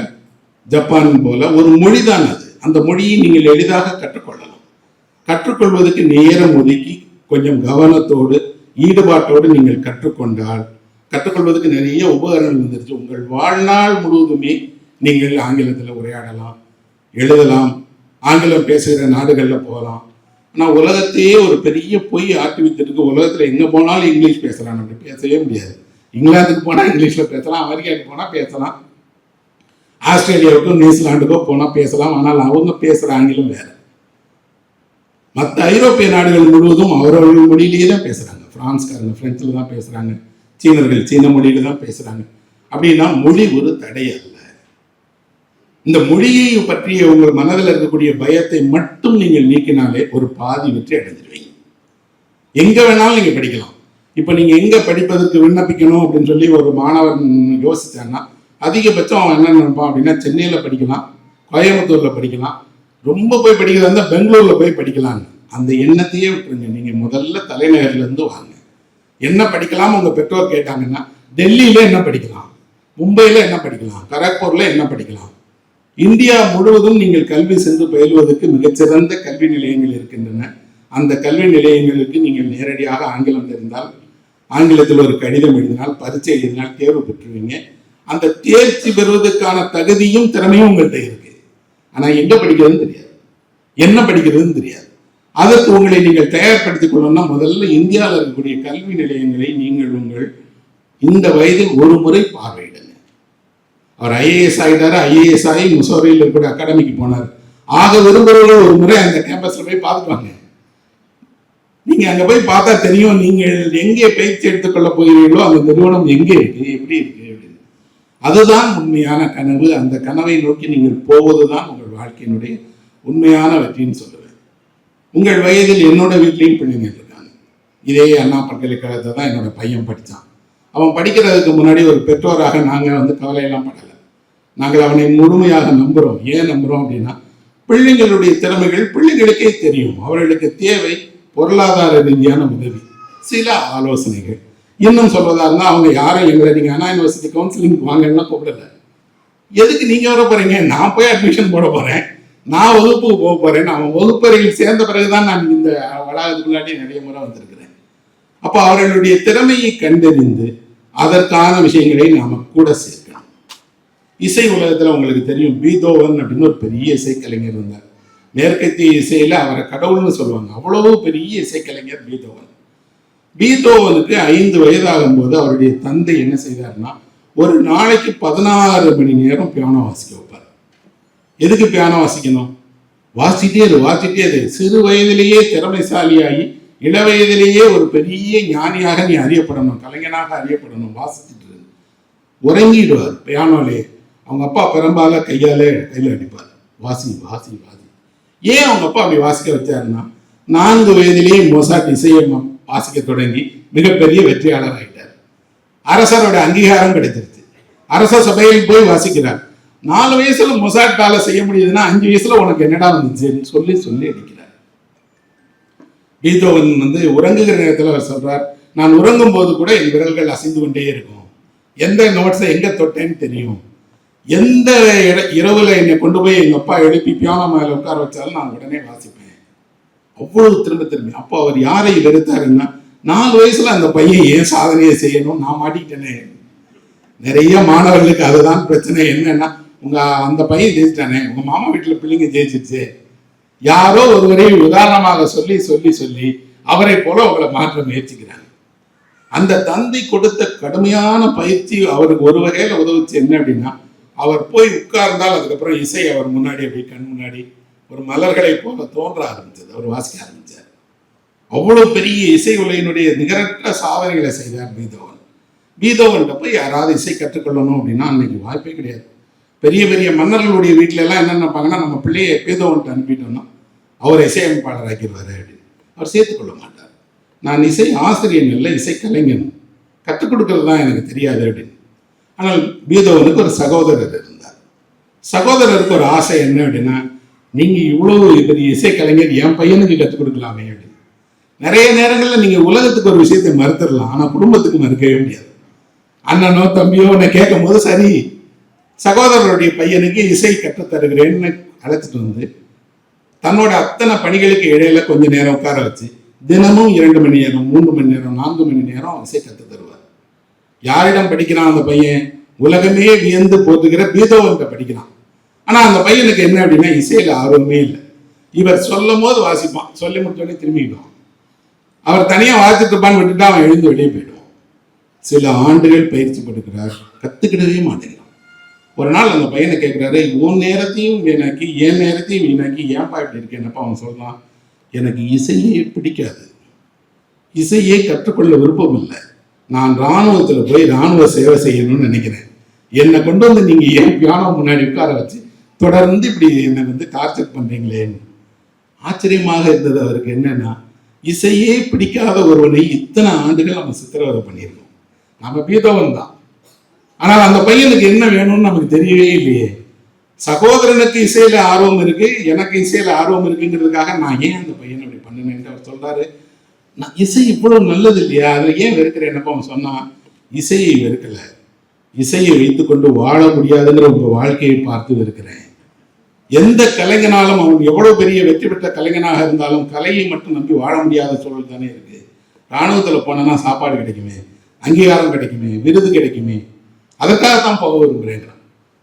ஜப்பான் போல ஒரு மொழி தான் அது. அந்த மொழியை நீங்கள் எளிதாக கற்றுக்கொள்ளலாம். கற்றுக்கொள்வதற்கு நேரம் ஒதுக்கி கொஞ்சம் கவனத்தோடு ஈடுபாட்டோடு நீங்கள் கற்றுக்கொண்டால், கற்றுக்கொள்வதற்கு நிறைய உபகரணங்கள் வந்துருச்சு. உங்கள் வாழ்நாள் முழுவதுமே நீங்கள் ஆங்கிலத்தில் உரையாடலாம், எழுதலாம், ஆங்கிலம் பேசுகிற நாடுகளில் போகலாம். ஆனால் உலகத்தையே ஒரு பெரிய பொய் ஆட்டி வைத்துட்டு உலகத்தில் எங்கே போனாலும் இங்கிலீஷ் பேசலாம். அப்படி பேசவே முடியாது. இங்கிலாந்துக்கு போனால் இங்கிலீஷில் பேசலாம், அமெரிக்காவுக்கு போனால் பேசலாம், ஆஸ்திரேலியாவுக்கோ நியூசிலாண்டுக்கோ போனால் பேசலாம். ஆனால் அவங்க பேசுகிற ஆங்கிலம் வேறு. மற்ற ஐரோப்பிய நாடுகள் முழுவதும் அவரவர்கள் மொழியிலேயே தான் பேசுகிறாங்க. பிரான்ஸ்காரங்க பிரெஞ்சில் தான் பேசுகிறாங்க, சீனர்கள் சீன மொழியில தான் பேசுகிறாங்க. அப்படின்னா மொழி ஒரு தடை அல்ல. இந்த மொழியை பற்றிய உங்கள் மனதில் இருக்கக்கூடிய பயத்தை மட்டும் நீங்கள் நீக்கினாலே ஒரு பாதி வெற்றி அடைஞ்சிருவீங்க. எங்க வேணாலும் நீங்க படிக்கலாம். இப்ப நீங்க எங்க படிப்பதற்கு விண்ணப்பிக்கணும் அப்படின்னு சொல்லி ஒரு மாணவன் யோசிச்சான்னா அதிகபட்சம் அவன் என்ன நினைப்பான் அப்படின்னா சென்னையில படிக்கலாம், கோயம்புத்தூர்ல படிக்கலாம், ரொம்ப போய் படிக்கிறதா இருந்தால் பெங்களூர்ல போய் படிக்கலாங்க. அந்த எண்ணத்தையே விட்டுருங்க. நீங்க முதல்ல தலைநகர்ல இருந்து வாங்க. என்ன படிக்கலாம் உங்க பெற்றோர் கேட்டாங்கன்னா டெல்லியில என்ன படிக்கலாம், மும்பையில என்ன படிக்கலாம், கரக்பூர்ல என்ன படிக்கலாம். இந்தியா முழுவதும் நீங்கள் கல்வி சென்று பயில்வதற்கு மிகச்சிறந்த கல்வி நிலையங்கள் இருக்கின்றன. அந்த கல்வி நிலையங்களுக்கு நீங்கள் நேரடியாக ஆங்கிலம் தெரிந்தால், ஆங்கிலத்தில் ஒரு கடிதம் எழுதினால், பரீட்சை எழுதினால் தேர்வு பெற்றுவீங்க. அந்த தேர்ச்சி பெறுவதற்கான தகுதியும் திறமையும் உங்கள்கிட்ட இருக்கு. ஆனா எங்க படிக்கிறதுன்னு தெரியாது, என்ன படிக்கிறதுன்னு தெரியாது. அதற்கு உங்களை நீங்கள் தயார்படுத்திக் கொள்ளணும்னா முதல்ல இந்தியாவில் இருக்கக்கூடிய கல்வி நிலையங்களை நீங்கள் உங்கள் இந்த வயதில் ஒரு முறை பார்வையிடுங்க. அவர் ஐஏஎஸ் ஆகிட்டாரு, ஐஏஎஸ் ஆகி முசோரியில் இருக்கக்கூடிய அகாடமிக்கு போனார். ஆக விரும்புகிறவர்கள் ஒரு முறை அந்த கேம்பஸ்ல போய் பார்த்துக்குவாங்க. நீங்க அங்க போய் பார்த்தா தெரியும் நீங்கள் எங்கே பயிற்சி எடுத்துக்கொள்ள போகிறீர்களோ அந்த நிறுவனம் எங்கே இருக்கு, எப்படி இருக்கு அப்படின்னு. அதுதான் உண்மையான கனவு. அந்த கனவை நோக்கி நீங்கள் போவதுதான் உங்கள் வாழ்க்கையினுடைய உண்மையான வெற்றின்னு சொல்லுவேன். உங்கள் வயதில் என்னோட வீட்லையும் பிள்ளைங்க இருக்காங்க. இதே அண்ணா பல்கலைக்கழகத்தை தான் என்னோட பையன் படித்தான். அவன் படிக்கிறதுக்கு முன்னாடி ஒரு பெற்றோராக நாங்கள் கவலையெல்லாம் படலை. நாங்கள் அவனை முழுமையாக நம்புகிறோம். ஏன் நம்புகிறோம் அப்படின்னா பிள்ளைங்களுடைய திறமைகள் பிள்ளைங்களுக்கே தெரியும். அவர்களுக்கு தேவை பொருளாதார ரீதியான உதவி, சில ஆலோசனைகள். இன்னும் சொல்வதா இருந்தால் அவங்க யாரும் எங்களை நீங்கள் அண்ணா யூனிவர்சிட்டி கவுன்சிலிங் வாங்கன்னா கூப்பிடல. எதுக்கு நீங்கள் வர போகிறீங்க, நான் போய் அட்மிஷன் போட போகிறேன், நான் வகுப்புக்கு போக போகிறேன். அவன் வகுப்பறையில் சேர்ந்த பிறகுதான் நான் இந்த வளாகத்துக்குள்ளாடி நிறைய முறை வந்திருக்கிறேன். அப்போ அவர்களுடைய திறமையை கண்டறிந்து அதற்கான விஷயங்களை நாம கூட சேர்க்கணும். இசை உலகத்துல உங்களுக்கு தெரியும், பீதோவன் அப்படின்னு ஒரு பெரிய இசைக்கலைஞர் இருந்தார். மேற்கத்திய இசையில அவரை கடவுள்னு சொல்லுவாங்க. அவ்வளவு பெரிய இசைக்கலைஞர் பீதோவன். பீதோவனுக்கு 5 வயதாகும் போது அவருடைய தந்தை என்ன செய்தார்னா ஒரு நாளைக்கு 16 மணி நேரம் பியானோ வாசிக்க வைப்பார். எதுக்கு பியானோ வாசிக்கணும்? வாசிட்டே இரு. சிறு வயதிலேயே திறமைசாலியாகி இள வயதிலேயே ஒரு பெரிய ஞானியாக நீ அறியப்படணும், கலைஞனாக அறியப்படணும். வாசிச்சுட்டு இரு. உறங்கிடுவார் பியானோலே. அவங்க அப்பா பெரும்பால கையில் அடிப்பார். வாசி வாசி வாசி. ஏன் அவங்க அப்பா அப்படி வாசிக்க வச்சாருன்னா, 4 வயதிலேயே மொசாட் இசையை வாசிக்க தொடங்கி மிகப்பெரிய வெற்றியாளர் ஆகிட்டார். அரசரோட அங்கீகாரம் கிடைச்சிருச்சு. அரச சபையில் போய் வாசிக்கிறார். 4 வயசுல மொசாட்டால செய்ய முடியுதுன்னா 5 வயசுல உனக்கு என்னடா வந்துச்சுன்னு சொல்லி சொல்லி அடிக்கிறார். பீத்தோவன் உறங்குகிற நேரத்தில் அவர் சொல்றார், நான் உறங்கும் போது கூட என் விரல்கள் அசைந்து கொண்டே இருக்கும். எந்த நோட்ஸை எங்க தொட்டேன்னு தெரியும். எந்த இரவுல என்னை கொண்டு போய் எங்க அப்பா எழுப்பி பியானோ மேல உட்கார வச்சாலும் நான் உடனே வாசிப்பேன். அவ்வளவு திரும்ப. அப்போ அவர் யாரை வெறுத்தாருன்னா, 4 வயசுல அந்த பையன் ஏன் சாதனையை செய்யணும், நான் மாட்டிக்கிட்டேனே. நிறைய மாணவர்களுக்கு அதுதான் பிரச்சனை. என்னன்னா, உங்க அந்த பையன் ஜெயிச்சிட்டானே, உங்க மாமா வீட்டுல பிள்ளைங்க ஜெயிச்சிருச்சு, யாரோ ஒருவரை உதாரணமாக சொல்லி சொல்லி சொல்லி அவரை போல உங்களை மாற்ற முயற்சிக்கிறாங்க. அந்த தந்தை கொடுத்த கடுமையான பயிற்சி அவருக்கு ஒரு வகையில உதவுச்சு. என்ன அப்படின்னா, அவர் போய் உட்கார்ந்தால் அதுக்கப்புறம் இசை அவர் முன்னாடி அப்படி கண் முன்னாடி ஒரு மலர்களை போல தோன்ற ஆரம்பிச்சது. அவர் வாசிக்க ஆரம்பிச்சார். அவ்வளவு பெரிய இசை உலகினுடைய நிகரற்ற சாதனைகளை செய்தார் பீத்தோவன். பீத்தோவன்கிட்ட போய் யாராவது இசை கற்றுக்கொள்ளணும் அப்படின்னா அன்னைக்கு வாய்ப்பே கிடையாது. பெரிய பெரிய மன்னர்களுடைய வீட்டில எல்லாம் என்ன நினைப்பாங்கன்னா, நம்ம பிள்ளையை பீத்தோவன்கிட்ட அனுப்பிட்டோம்னா அவர் இசையமைப்பாளர் ஆக்கிடுவாரு அப்படின்னு. அவர் சேர்த்துக்கொள்ள மாட்டார். நான் இசை ஆசிரியன் இல்லை, இசை கலைஞன், கற்றுக் கொடுக்கறது தான் எனக்கு தெரியாது அப்படின்னு. ஆனால் பீத்தோவனுக்கு ஒரு சகோதரர் இருந்தார். சகோதரருக்கு ஒரு ஆசை என்ன அப்படின்னா, நீங்க இவ்வளவு பெரிய இசை கலைஞர், என் பையனுக்கு கற்றுக் கொடுக்கலாமே அப்படின்னு. நிறைய நேரங்களில் நீங்க உலகத்துக்கு ஒரு விஷயத்தை மறுத்துடலாம், ஆனா குடும்பத்துக்கு மறுக்கவே முடியாது. அண்ணனோ தம்பியோ உன்னை கேட்கும் போது, சரி சகோதரருடைய பையனுக்கு இசை கற்றுத்தருகிறேன்னு அழைச்சிட்டு வந்து தன்னோட அத்தனை பணிகளுக்கு இடையில கொஞ்ச நேரம் உட்கார வச்சு தினமும் 2 மணி நேரம் 3 மணி நேரம் 4 மணி நேரம் இசை கற்று தருவார். யாரிடம் படிக்கிறான் அந்த பையன்? உலகமே வியந்து போட்டுக்கிற பீத்தோவன்கிட்ட படிக்கிறான். ஆனா அந்த பையனுக்கு என்ன அப்படின்னா, இசையில ஆர்வமே இல்லை. இவர் சொல்லும் போது வாசிப்பான், சொல்லி முடிச்சோடனே திரும்பிடுவான். அவர் தனியா வாசிட்டு இருப்பான்னு விட்டுட்டு அவன் எழுந்து வெளியே போயிடுவான். சில ஆண்டுகள் பயிற்சி படுக்கிறார், கத்துக்கிடவே மாட்டேங்கிறான். ஒரு நாள் அந்த பையனை கேட்கிறாரு, உன் நேரத்தையும் வீணாக்கி என் நேரத்தையும் வீணாக்கி ஏன்பா இப்படி இருக்கேன்னப்பா. அவன் சொல்றான், எனக்கு இசையே பிடிக்காது, இசையே கற்றுக்கொள்ள விருப்பம் இல்லை, நான் இராணுவத்துல போய் இராணுவ சேவை செய்யணும்னு நினைக்கிறேன், என்னை கொண்டு வந்து நீங்க ஏன் பியானோ முன்னாடி உட்கார வச்சு தொடர்ந்து இப்படி என்னை டார்ச்சர் பண்றீங்களேன்னு. ஆச்சரியமாக இருந்தது அவருக்கு. என்னன்னா, இசையே பிடிக்காத ஒருவனை இத்தனை ஆண்டுகள் நம்ம சித்திரவதை பண்ணியிருக்கோம். நம்ம பீத்தோவன் தான். ஆனால் அந்த பையனுக்கு என்ன வேணும்னு நமக்கு தெரியவே இல்லையே. சகோதரனுக்கு இசையில ஆர்வம் இருக்கு, எனக்கு இசையில ஆர்வம் இருக்குங்கிறதுக்காக நான் ஏன் அந்த பையனை அப்படி பண்ணினேன் அவர் சொல்றாரு. நான் இசை இவ்வளவு நல்லது இல்லையா, அதுல ஏன் வெறுக்கிறேன்னப்ப அவன் சொன்னான், இசையை வெறுக்கல, இசையை வைத்துக்கொண்டு வாழ முடியாதுங்கிற உங்க வாழ்க்கையை பார்த்து வெறுக்கிறேன். எந்த கலைஞனாலும் அவன் எவ்வளவு பெரிய வெற்றி பெற்ற கலைஞனாக இருந்தாலும் கலையை மட்டும் நம்பி வாழ முடியாத சூழல் தானே இருக்கு. இராணுவத்துல போனா சாப்பாடு கிடைக்குமே, அங்கீகாரம் கிடைக்குமே, விருது கிடைக்குமே, அதற்காகத்தான் போக விரும்புகிறேன்.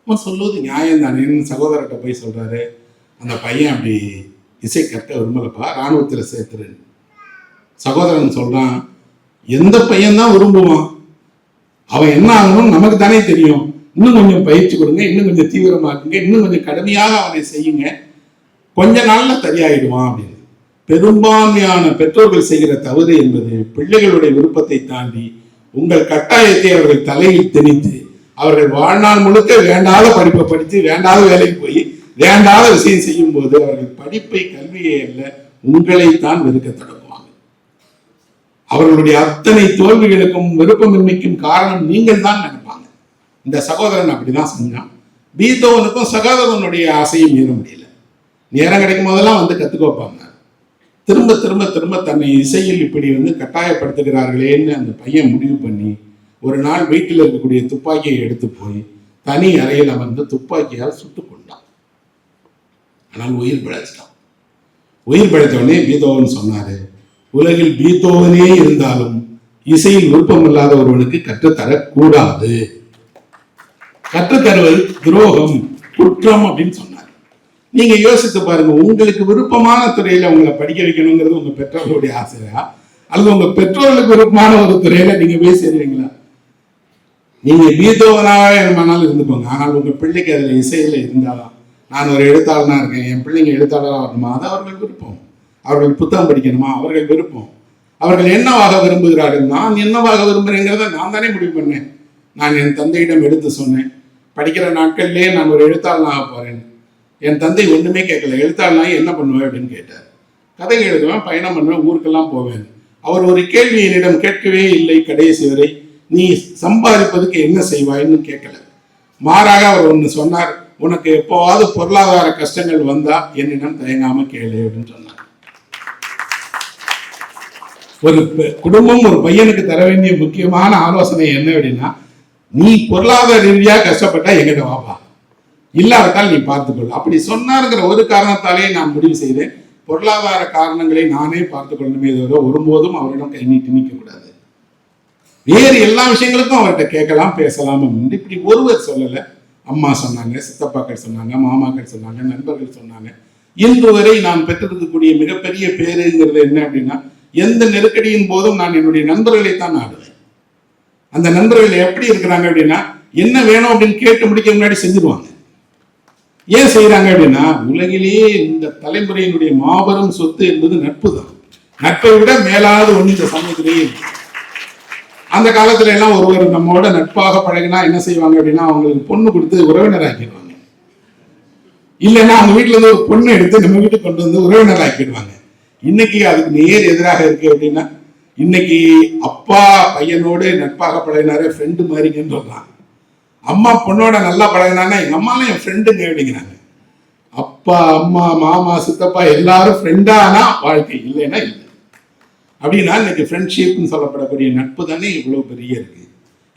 அவன் சொல்லுவது நியாயம் தானேன்னு சகோதரர்கிட்ட போய் சொல்றாரு. அந்த பையன் அப்படி இசை கற்க விரும்பலப்பா, இராணுவத்தில் சேர்த்துருன்னு. சகோதரன் சொல்றான், எந்த பையன் தான் விரும்புவான், அவன் என்ன ஆகணும்னு நமக்கு தானே தெரியும், இன்னும் கொஞ்சம் பயிற்சி கொடுங்க, இன்னும் கொஞ்சம் தீவிரமாக்குங்க, இன்னும் கொஞ்சம் கடுமையாக அவனை செய்யுங்க, கொஞ்ச நாள்ல சரியாயிடுவான் அப்படின்னு. பெரும்பான்மையான பெற்றோர்கள் செய்கிற தவறு என்பது பிள்ளைகளுடைய விருப்பத்தை தாண்டி உங்கள் கட்டாயத்தை அவர்கள் தலையில் திணித்து அவர்கள் வாழ்நாள் முழுக்க வேண்டாத படிப்பை படித்து வேண்டாத வேலைக்கு போய் வேண்டாத விஷயம் செய்யும் போது அவர்கள் படிப்பை கல்வியை அல்ல உங்களைத்தான் வெறுக்க தொடங்குவாங்க. அவர்களுடைய அத்தனை தோல்விகளுக்கும் விருப்பமின்மைக்கும் காரணம் நீங்கள் தான் நினைப்பாங்க. இந்த சகோதரன் அப்படிதான் செஞ்சான். பீத்தோவனுக்கும் சகோதரனுடைய ஆசையும் மீற முடியல. நேரம் கிடைக்கும் போதெல்லாம் கத்துக்க வைப்பாங்க. திரும்ப திரும்ப திரும்ப தன்னை இசையில் இப்படி கட்டாயப்படுத்துகிறார்களேன்னு அந்த பையன் முடிவு பண்ணி ஒரு நாள் வீட்டில் இருக்கக்கூடிய துப்பாக்கியை எடுத்து போய் தனி அறையில் அமர்ந்து துப்பாக்கியால் சுட்டுக் கொண்டான். ஆனால் உயிர் பிழைச்சிட்டான். உயிர் பிழைத்தவனே பீத்தோவன் சொன்னாரு, உலகில் பீத்தோவனே இருந்தாலும் இசையில் விருப்பம் இல்லாத ஒருவனுக்கு கற்றுத்தரக்கூடாது, கற்றுத்தருவது துரோகம், குற்றம் அப்படின்னு சொன்னார். நீங்க யோசித்து பாருங்க, உங்களுக்கு விருப்பமான துறையில உங்களை படிக்க வைக்கணுங்கிறது உங்க பெற்றோர்களுடைய ஆசையா, அல்லது உங்க பெற்றோர்களுக்கு விருப்பமான ஒரு துறையில நீங்க போய் சேருவீங்களா? நீங்க பீத்தோவனாக வேணுமானாலும் இருந்துக்கோங்க, ஆனால் உங்க பிள்ளைக்கு அதுல இசையில இருந்தாலும், நான் ஒரு எழுத்தாளனா இருக்கேன், என் பிள்ளைங்க எழுத்தாளராக வரணுமா, அது அவர்கள் விருப்பம். அவர்கள் புத்தகம் படிக்கணுமா, அவர்கள் விருப்பம். அவர்கள் என்னவாக விரும்புகிறார்கள், நான் என்னவாக விரும்புகிறேங்கிறத நான் தானே முடிவு பண்ணேன். நான் என் தந்தையிடம் எடுத்து சொன்னேன், படிக்கிற நாட்கள்லேயே நான் ஒரு எழுத்தாளனாக போறேன். என் தந்தை ஒன்றுமே கேட்கல, எழுத்தாளனாக என்ன பண்ணுவேன் அப்படின்னு கேட்டார். கதை எழுதுவேன், பயணம் பண்ணுவேன், ஊருக்கெல்லாம் போவேன். அவர் ஒரு கேள்வி என்னிடம் கேட்கவே இல்லை கடைசி வரை. நீ சம்பாதிப்பதுக்கு என்ன செய்வாய்ன்னு கேட்கல. மாறாக அவர் ஒன்று சொன்னார், உனக்கு எப்போவாவது பொருளாதார கஷ்டங்கள் வந்தா என்னிடம் தயங்காம கேளு அப்படின்னு சொன்னார். ஒரு குடும்பம் ஒரு பையனுக்கு தர வேண்டிய முக்கியமான ஆலோசனை என்ன அப்படின்னா, நீ பொருளாதார ரீதியா கஷ்டப்பட்டா எங்கிட்ட வாப்பா, இல்லாவிட்டால் நீ பார்த்துக்கொள். அப்படி சொன்னாருங்கிற ஒரு காரணத்தாலே நான் முடிவு செய்தேன், பொருளாதார காரணங்களை நானே பார்த்துக் கொள்ளணுமே தவிர ஒருபோதும் அவரிடம் கை நீட்டி நிற்க கூடாது. வேறு எல்லா விஷயங்களுக்கும் அவர்கிட்ட கேட்கலாம், பேசலாம். இப்படி ஒருவர் சொல்லலை. அம்மா சொன்னாங்க, சித்தப்பாக்கள் சொன்னாங்க, மாமாக்கள் சொன்னாங்க, நண்பர்கள் சொன்னாங்க. இன்று வரை நான் பெற்றிருக்கக்கூடிய மிகப்பெரிய பேருங்கிறது என்ன அப்படின்னா, எந்த நெருக்கடியின் போதும் நான் என்னுடைய நண்பர்களை தான் நாடுவேன். அந்த நண்பர்கள் எப்படி இருக்கிறாங்க அப்படின்னா, என்ன வேணும் அப்படின்னு கேட்டு முடிக்க முன்னாடி செஞ்சிருவாங்க. ஏன் செய்யறாங்க அப்படின்னா, உலகிலேயே இந்த தலைமுறையினுடைய மாபெரும் சொத்து என்பது நட்பு தான். நட்பை விட மேலாத ஒன்று இந்த சமூகத்திலேயே. அந்த காலத்துல எல்லாம் ஒருவர் நம்மோட நட்பாக பழகினா என்ன செய்வாங்க அப்படின்னா, அவங்களுக்கு பொண்ணு கொடுத்து உறவினர் ஆக்கிடுவாங்க. இல்லைன்னா அவங்க வீட்டுல இருந்து ஒரு பொண்ணு எடுத்து நம்ம வீட்டுக்கு கொண்டு வந்து உறவினர் ஆக்கிடுவாங்க. இன்னைக்கு அதுக்கு நேர் எதிராக இருக்கு அப்படின்னா, இன்னைக்கு அப்பா பையனோடு நட்பாக பழகினாரே ஃப்ரெண்டு மாதிரிங்கன்னு சொல்றான். அம்மா பொண்ணோட நல்லா பழகினான்னா எங்க அம்மாலாம் என் ஃப்ரெண்டுங்க அப்படிங்கிறாங்க. அப்பா அம்மா மாமா சித்தப்பா எல்லாரும் ஃப்ரெண்டானா வாழ்க்கை, இல்லைன்னா இல்லை. அப்படின்னா இன்னைக்கு ஃப்ரெண்ட்ஷிப்னு சொல்லப்படக்கூடிய நட்பு தானே இவ்வளவு பெரிய இருக்கு.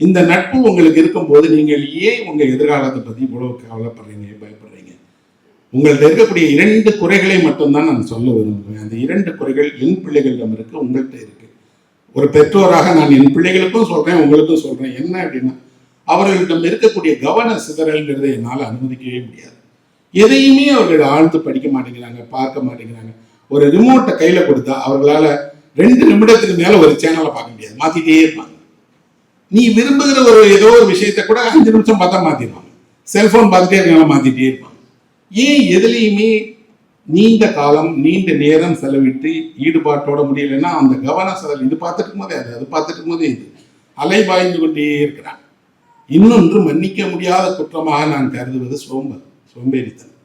இந்த நட்பு உங்களுக்கு இருக்கும்போது நீங்கள் ஏன் உங்க எதிர்காலத்தை பத்தி இவ்வளவு கவலைப்படுறீங்க, பயப்படுறீங்க? உங்கள்ட்ட இருக்கக்கூடிய 2 குறைகளை மட்டும்தான் நான் சொல்ல விரும்புவேன். அந்த 2 குறைகள் என் பிள்ளைகளிடம் இருக்கு, உங்கள்கிட்ட இருக்கு. ஒரு பெற்றோராக நான் என் பிள்ளைகளுக்கும் சொல்றேன், உங்களுக்கும் சொல்றேன். என்ன அப்படின்னா, அவர்களிடம் இருக்கக்கூடிய கவன சிதறல்ங்கிறத என்னால் அனுமதிக்கவே முடியாது. எதையுமே அவர்கள் ஆழ்ந்து படிக்க மாட்டேங்கிறாங்க, பார்க்க மாட்டேங்கிறாங்க. ஒரு ரிமோட்டை கையில கொடுத்தா அவர்களால 2 நிமிடத்துக்கு மேல ஒரு சேனலை பார்க்க முடியாது, மாத்திட்டே இருப்பாங்க. நீ விரும்புகிற ஒரு ஏதோ ஒரு விஷயத்த கூட 5 நிமிஷம் பார்த்தா மாத்திடுவாங்க. செல்போன் பார்த்துட்டே இருக்காங்க, மாத்திட்டே இருப்பாங்க. ஏன் எதுலையுமே நீண்ட காலம் நீண்ட நேரம் செலவிட்டு ஈடுபாட்டோட முடியலைன்னா அந்த கவன சிதறல், இது பார்த்துட்டு இருக்கும் போதே அது பார்த்துட்டு இருக்கும் போதே இது அலைபாய்ந்து கொண்டே இருக்கிறாங்க. இன்னொன்று மன்னிக்க முடியாத குற்றமாக நான் கருதுவது சோம்பேறித்தனம்.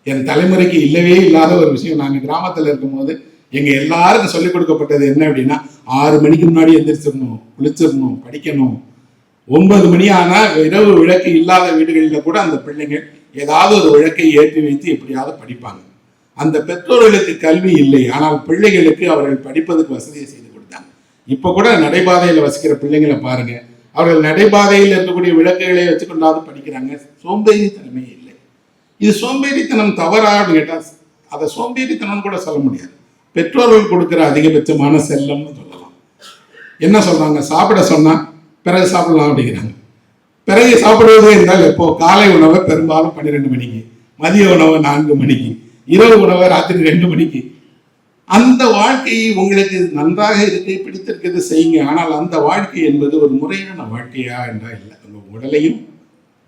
என் தலைமுறைக்கு இல்லவே இல்லாத ஒரு விஷயம். நாங்கள் கிராமத்தில் இருக்கும்போது எங்க எல்லாருக்கும் சொல்லிக் கொடுக்கப்பட்டது என்ன அப்படின்னா, 6 மணிக்கு முன்னாடி எந்திரிச்சிடணும், குளிச்சிடணும், படிக்கணும். 9 மணி ஆனா இரவு விளக்கு இல்லாத வீடுகளில் கூட அந்த பிள்ளைங்க ஏதாவது ஒரு விளக்கை ஏற்றி வைத்து எப்படியாவது படிப்பாங்க. அந்த பெற்றோர்களுக்கு கல்வி இல்லை, ஆனால் பிள்ளைகளுக்கு அவர்கள் படிப்பதற்கு வசதியை செய்து கொடுத்தாங்க. இப்ப கூட நடைபாதையில் வசிக்கிற பிள்ளைங்களை பாருங்க, அவர்கள் நடைபாதையில் இருக்கக்கூடிய விளக்குகளை வச்சுக்கொண்டாவது படிக்கிறாங்க. சோம்பேறித்தனமே இல்லை. இது சோம்பேறித்தனம் தவறான்னு கேட்டால் அதை சோம்பேறித்தனம் கூட சொல்ல முடியாது. பெற்றோர்கள் கொடுக்கிற அதிகபட்சமான செல்லம்னு சொல்லலாம். என்ன சொல்றாங்க, சாப்பிட சொன்னா பிறகு சாப்பிடலாம் அப்படிங்கிறாங்க. பிறகு சாப்பிடுவது என்றால் எப்போ? காலை உணவை பெரும்பாலும் 12 மணிக்கு, மதிய உணவை 4 மணிக்கு, இரவு உணவை ராத்திரி 2 மணிக்கு. அந்த வாழ்க்கை உங்களுக்கு நன்றாக இருக்கு, பிடித்திருக்கிறது, செய்யுங்க. ஆனால் அந்த வாழ்க்கை என்பது ஒரு முறையான வாழ்க்கையா என்றால் இல்லை. உங்க உடலையும்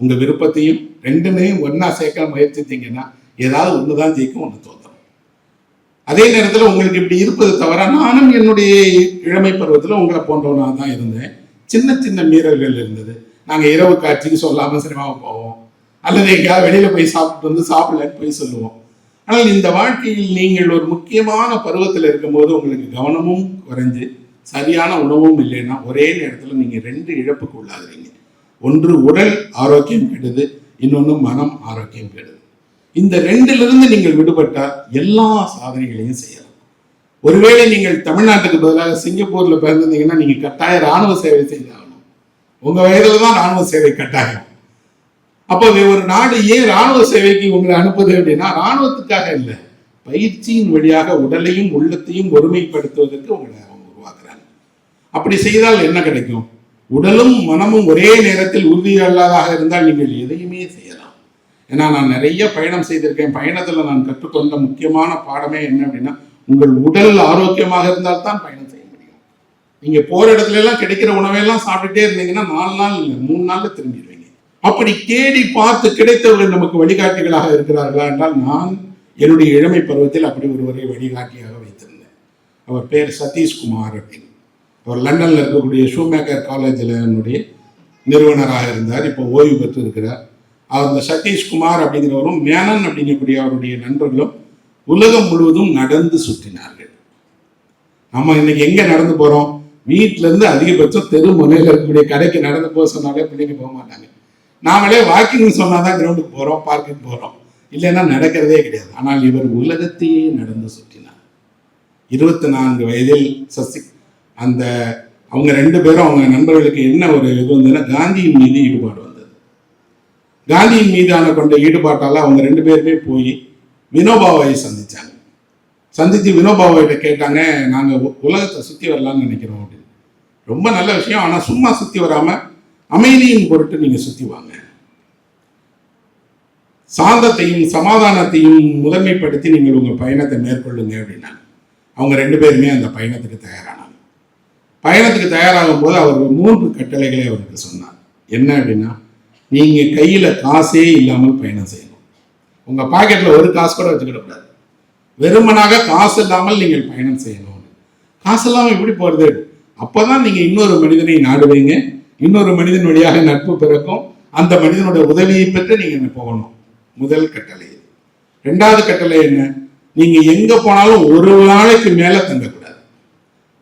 உங்க விருப்பத்தையும் 2மே ஒன்னா சேர்க்க முயற்சித்தீங்கன்னா ஏதாவது ஒண்ணுதான் ஜெயிக்கும், ஒன்று தோற்றும். அதே நேரத்தில் உங்களுக்கு இப்படி இருப்பது தவிர, நானும் என்னுடைய இளமை பருவத்தில் உங்களை போன்றவனாக தான் இருந்தேன். சின்ன சின்ன மீறல்கள் இருந்தது. நாங்கள் இரவு காட்சிக்கு சொல்லாமல் சினிமாவுக்கு போவோம், அல்லது எங்கேயாவது வெளியில் போய் சாப்பிட்டு வந்து சாப்பிடலன்னு போய் சொல்லுவோம். ஆனால் இந்த வாழ்க்கையில் நீங்கள் ஒரு முக்கியமான பருவத்தில் இருக்கும்போது உங்களுக்கு கவனமும் குறைஞ்சு சரியான உணவும் இல்லைன்னா ஒரே நேரத்தில் நீங்கள் 2 இழப்புக்கு உள்ளாகிறீங்க. ஒன்று உடல் ஆரோக்கியம் கெடுது, இன்னொன்று மனம் ஆரோக்கியம் கெடுது. இந்த 2லிருந்து நீங்கள் விடுபட்டால் எல்லா சாதனைகளையும் செய்யலாம். ஒருவேளை நீங்கள் தமிழ்நாட்டுக்கு பதிலாக சிங்கப்பூர்ல பிறந்திருந்தீங்கன்னா நீங்க கட்டாய ராணுவ சேவை செய்தாகணும். உங்க வயதுல தான் ராணுவ சேவை கட்டாயம். அப்போ ஒரு நாடு ஏன் ராணுவ சேவைக்கு உங்களை அனுப்புது அப்படின்னா, ராணுவத்துக்காக இல்லை, பயிற்சியின் வழியாக உடலையும் உள்ளத்தையும் ஒருமைப்படுத்துவதற்கு உங்களை அவங்க உருவாக்குறாங்க. அப்படி செய்தால் என்ன கிடைக்கும்? உடலும் மனமும் ஒரே நேரத்தில் உறுதியல்லாதாக இருந்தால் நீங்கள் எதையுமே செய்யலாம். ஏன்னா நான் நிறைய பயணம் செய்திருக்கேன். பயணத்துல நான் கற்றுக்கொண்ட முக்கியமான பாடமே என்ன அப்படின்னா, உங்கள் உடல் ஆரோக்கியமாக இருந்தால் தான் பயணம் செய்ய முடியும். நீங்க போற இடத்துல எல்லாம் கிடைக்கிற உணவையெல்லாம் சாப்பிட்டுட்டே இருந்தீங்கன்னா 4 நாள் இல்லை 3 நாள்ல திரும்பிடுவீங்க. அப்படி தேடி பார்த்து கிடைத்தவர்கள் நமக்கு வழிகாட்டிகளாக இருக்கிறார்களா என்றால், நான் என்னுடைய இளமை பருவத்தில் அப்படி ஒருவரை வழிகாட்டியாக வைத்திருந்தேன். அவர் பேர் சதீஷ்குமார் அப்படின்னு. அவர் லண்டனில் இருக்கக்கூடிய ஷூமேக்கர் காலேஜில் என்னுடைய நிறுவனராக இருந்தார். இப்போ ஓய்வு பெற்று இருக்கிறார். அவர் இந்த சதீஷ்குமார் அப்படிங்கிறவரும் மேனன் அப்படிங்கக்கூடிய அவருடைய நண்பர்களும் உலகம் முழுவதும் நடந்து சுற்றினார்கள். நம்ம இன்னைக்கு எங்க நடந்து போறோம்? வீட்டுல இருந்து அதிகபட்சம் தெரு முனையில் இருக்கக்கூடிய கடைக்கு நடந்து போக சொன்னாலே பிள்ளைங்க போக மாட்டாங்க. நாமளே வாக்கிங் சொன்னாதான் கிரவுண்டுக்கு போறோம், பார்க்குக்கு போறோம், இல்லைன்னா நடக்கிறதே கிடையாது. ஆனால் இவர் உலகத்தையே நடந்து சுற்றினார். 24 வயதில் அந்த அவங்க 2 பேரும் அவங்க நண்பர்களுக்கு என்ன ஒரு இது வந்ததுன்னா, காந்தியின் மீது ஈடுபாடு வந்தது. காந்தியின் மீதான கொண்ட ஈடுபாட்டால அவங்க 2 பேருமே போய் வினோபாவை சந்திச்சாங்க. சந்தித்து வினோபாவிட்ட கேட்டாங்க, நாங்கள் உலகத்தை சுற்றி வரலான்னு நினைக்கிறோம் அப்படின்னு. ரொம்ப நல்ல விஷயம், ஆனால் சும்மா சுற்றி வராமல் அமைதியின் பொருட்டு நீங்கள் சுற்றி வாங்க, சாந்தத்தையும் சமாதானத்தையும் முதன்மைப்படுத்தி நீங்கள் உங்கள் பயணத்தை மேற்கொள்ளுங்க அப்படின்னா அவங்க 2 பேருமே அந்த பயணத்துக்கு தயாரானாங்க. பயணத்துக்கு தயாராகும் போது அவர் 3 கட்டளைகளை அவருக்கு சொன்னார். என்ன அப்படின்னா, நீங்கள் கையில் காசே இல்லாமல் பயணம் செய்யணும். உங்கள் பாக்கெட்டில் ஒரு காசு கூட வச்சுக்கிடக்கூடாது. வெறுமனாக காசு இல்லாமல் நீங்கள் பயணம் செய்யணும். காசு இல்லாமல் எப்படி போகிறது? அப்போதான் நீங்கள் இன்னொரு மனிதனை நாடுவீங்க, இன்னொரு மனிதன் வழியாக நட்பு பிறக்கும், அந்த மனிதனுடைய உதவியை பெற்று நீங்கள் போகணும். முதல் கட்டளை. 2வது கட்டளை என்ன? நீங்க எங்க போனாலும் ஒரு நாளைக்கு மேல தங்கக்கூடாது.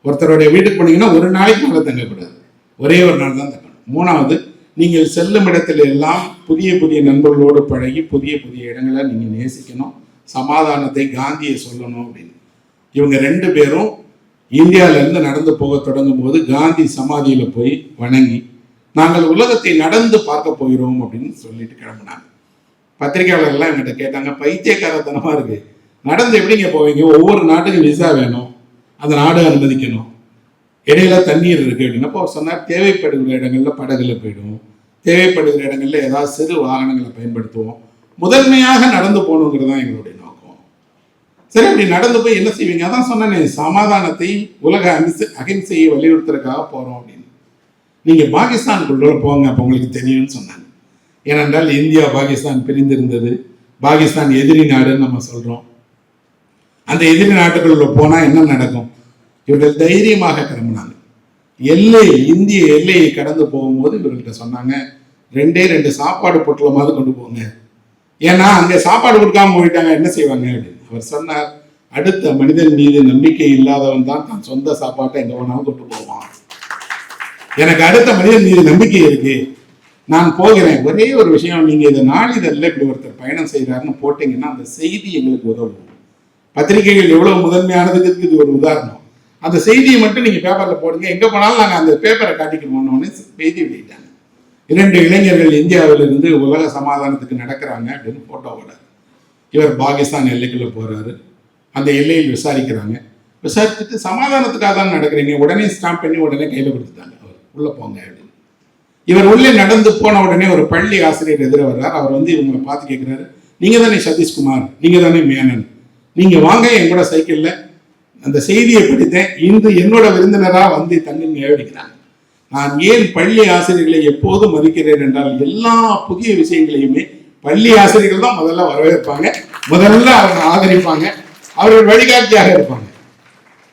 ஒருத்தருடைய வீட்டுக்கு போனீங்கன்னா ஒரு நாளைக்கு மேல தங்கக்கூடாது, ஒரே ஒரு நாள் தான் தங்கணும். 3வது, நீங்கள் செல்லும் இடத்துல எல்லாம் புதிய புதிய நண்பர்களோடு பழகி புதிய புதிய இடங்களை நீங்க நேசிக்கணும், சமாதானத்தை காந்தியை சொல்லணும் அப்படின்னு. இவங்க 2 பேரும் இந்தியாவிலேருந்து நடந்து போக தொடங்கும் போது காந்தி சமாதியில் போய் வணங்கி, நாங்கள் உலகத்தை நடந்து பார்க்க போகிறோம் அப்படின்னு சொல்லிட்டு கிளம்பினாங்க. பத்திரிகையாளர்கள்லாம் என்கிட்ட கேட்டாங்க, பைத்தியக்காரத்தனமா இருக்கு, நடந்து எப்படிங்க போவீங்க? ஒவ்வொரு நாட்டுக்கும் விசா வேணும், அந்த நாடு அனுமதிக்கணும், இடையில தண்ணீர் இருக்கு அப்படின்னப்போ அவர் சொன்னார், தேவைப்படுகிற இடங்கள்ல படகுல போயிடுவோம், தேவைப்படுகிற இடங்கள்ல ஏதாவது சிறு வாகனங்களை பயன்படுத்துவோம், முதன்மையாக நடந்து போகணுங்கிறது தான் எங்களுடைய நோக்கம். சரி, அப்படி நடந்து போய் என்ன செய்வீங்க? அதான் சொன்னேன், சமாதானத்தை உலக அகிம்சையை வலியுறுத்துறதுக்காக போறோம் அப்படின்னு. நீங்க பாகிஸ்தானுக்குள்ள போங்க, அப்போ உங்களுக்கு தெரியும்னு சொன்னாங்க. ஏனென்றால் இந்தியா பாகிஸ்தான் பிரிந்திருந்தது, பாகிஸ்தான் எதிரி நாடுன்னு நம்ம சொல்றோம். அந்த எதிரி நாட்டுக்குள்ள போனா என்ன நடக்கும்? இவர்கள் தைரியமாக கிளம்பினாங்க. இந்திய எல்லையை கடந்து போகும்போது இவர்கள்ட்ட சொன்னாங்க, 2 சாப்பாடு பொட்டலமாவது கொண்டு போங்க, ஏன்னா அங்க சாப்பாடு கொடுக்காம போயிட்டாங்க, என்ன செய்வாங்க அப்படின்னு. அவர் சொன்னார், அடுத்த மனிதன் மீது நம்பிக்கை இல்லாதவன் தான் தன் சொந்த சாப்பாட்டை எங்க வேணாலும் கொண்டு போவான். எனக்கு அடுத்த மனிதன் மீது நம்பிக்கை இருக்கு, நான் போகிறேன். ஒரே ஒரு விஷயம், நீங்க இதை நாளிதழில் இப்படி ஒருத்தர் பயணம் செய்யறாருன்னு போட்டீங்கன்னா அந்த செய்தி எங்களுக்கு உதவும். பத்திரிகைகள் எவ்வளவு முதன்மையானதுக்கு இது ஒரு உதாரணம். அந்த செய்தியை மட்டும் நீங்க பேப்பர்ல போடுங்க, எங்க போனாலும் நாங்கள் அந்த பேப்பரை காட்டிக்கணும்னு செய்தி வெளியிட்டாங்க. 2 இளைஞர்கள் இந்தியாவிலிருந்து உலக சமாதானத்துக்கு நடக்கிறாங்க அப்படின்னு போட்டோவோட இவர் பாகிஸ்தான் எல்லைக்குள்ள போறாரு. அந்த எல்லையில் விசாரிக்கிறாங்க. விசாரிச்சுட்டு சமாதானத்துக்காக தான் நடக்கிறீங்க, உடனே ஸ்டாம்ப் பண்ணி உடனே கையில கொடுத்துட்டாங்க. அவர் உள்ள போங்க அப்படின்னு. இவர் உள்ளே நடந்து போன உடனே ஒரு பள்ளி ஆசிரியர் எதிர வர்றார். அவர் வந்து இவங்களை பார்த்து கேட்கிறாரு, நீங்க தானே சதீஷ்குமார், நீங்க தானே மேனன், நீங்க வாங்க என் கூட சைக்கிள்ல, அந்த செய்தியை படித்தேன், இன்று என்னோட விருந்தினரா வந்து தங்குங்க அப்படிங்கிறாங்க. நான் ஏன் பள்ளி ஆசிரியர்களை எப்போதும் மதிக்கிறேன் என்றால், எல்லா புதிய விஷயங்களையுமே பள்ளி ஆசிரியர்கள் தான் முதல்ல வரவேற்பாங்க, முதல்ல அவங்க ஆதரிப்பாங்க, அவர்கள் வழிகாட்டியாக இருப்பாங்க.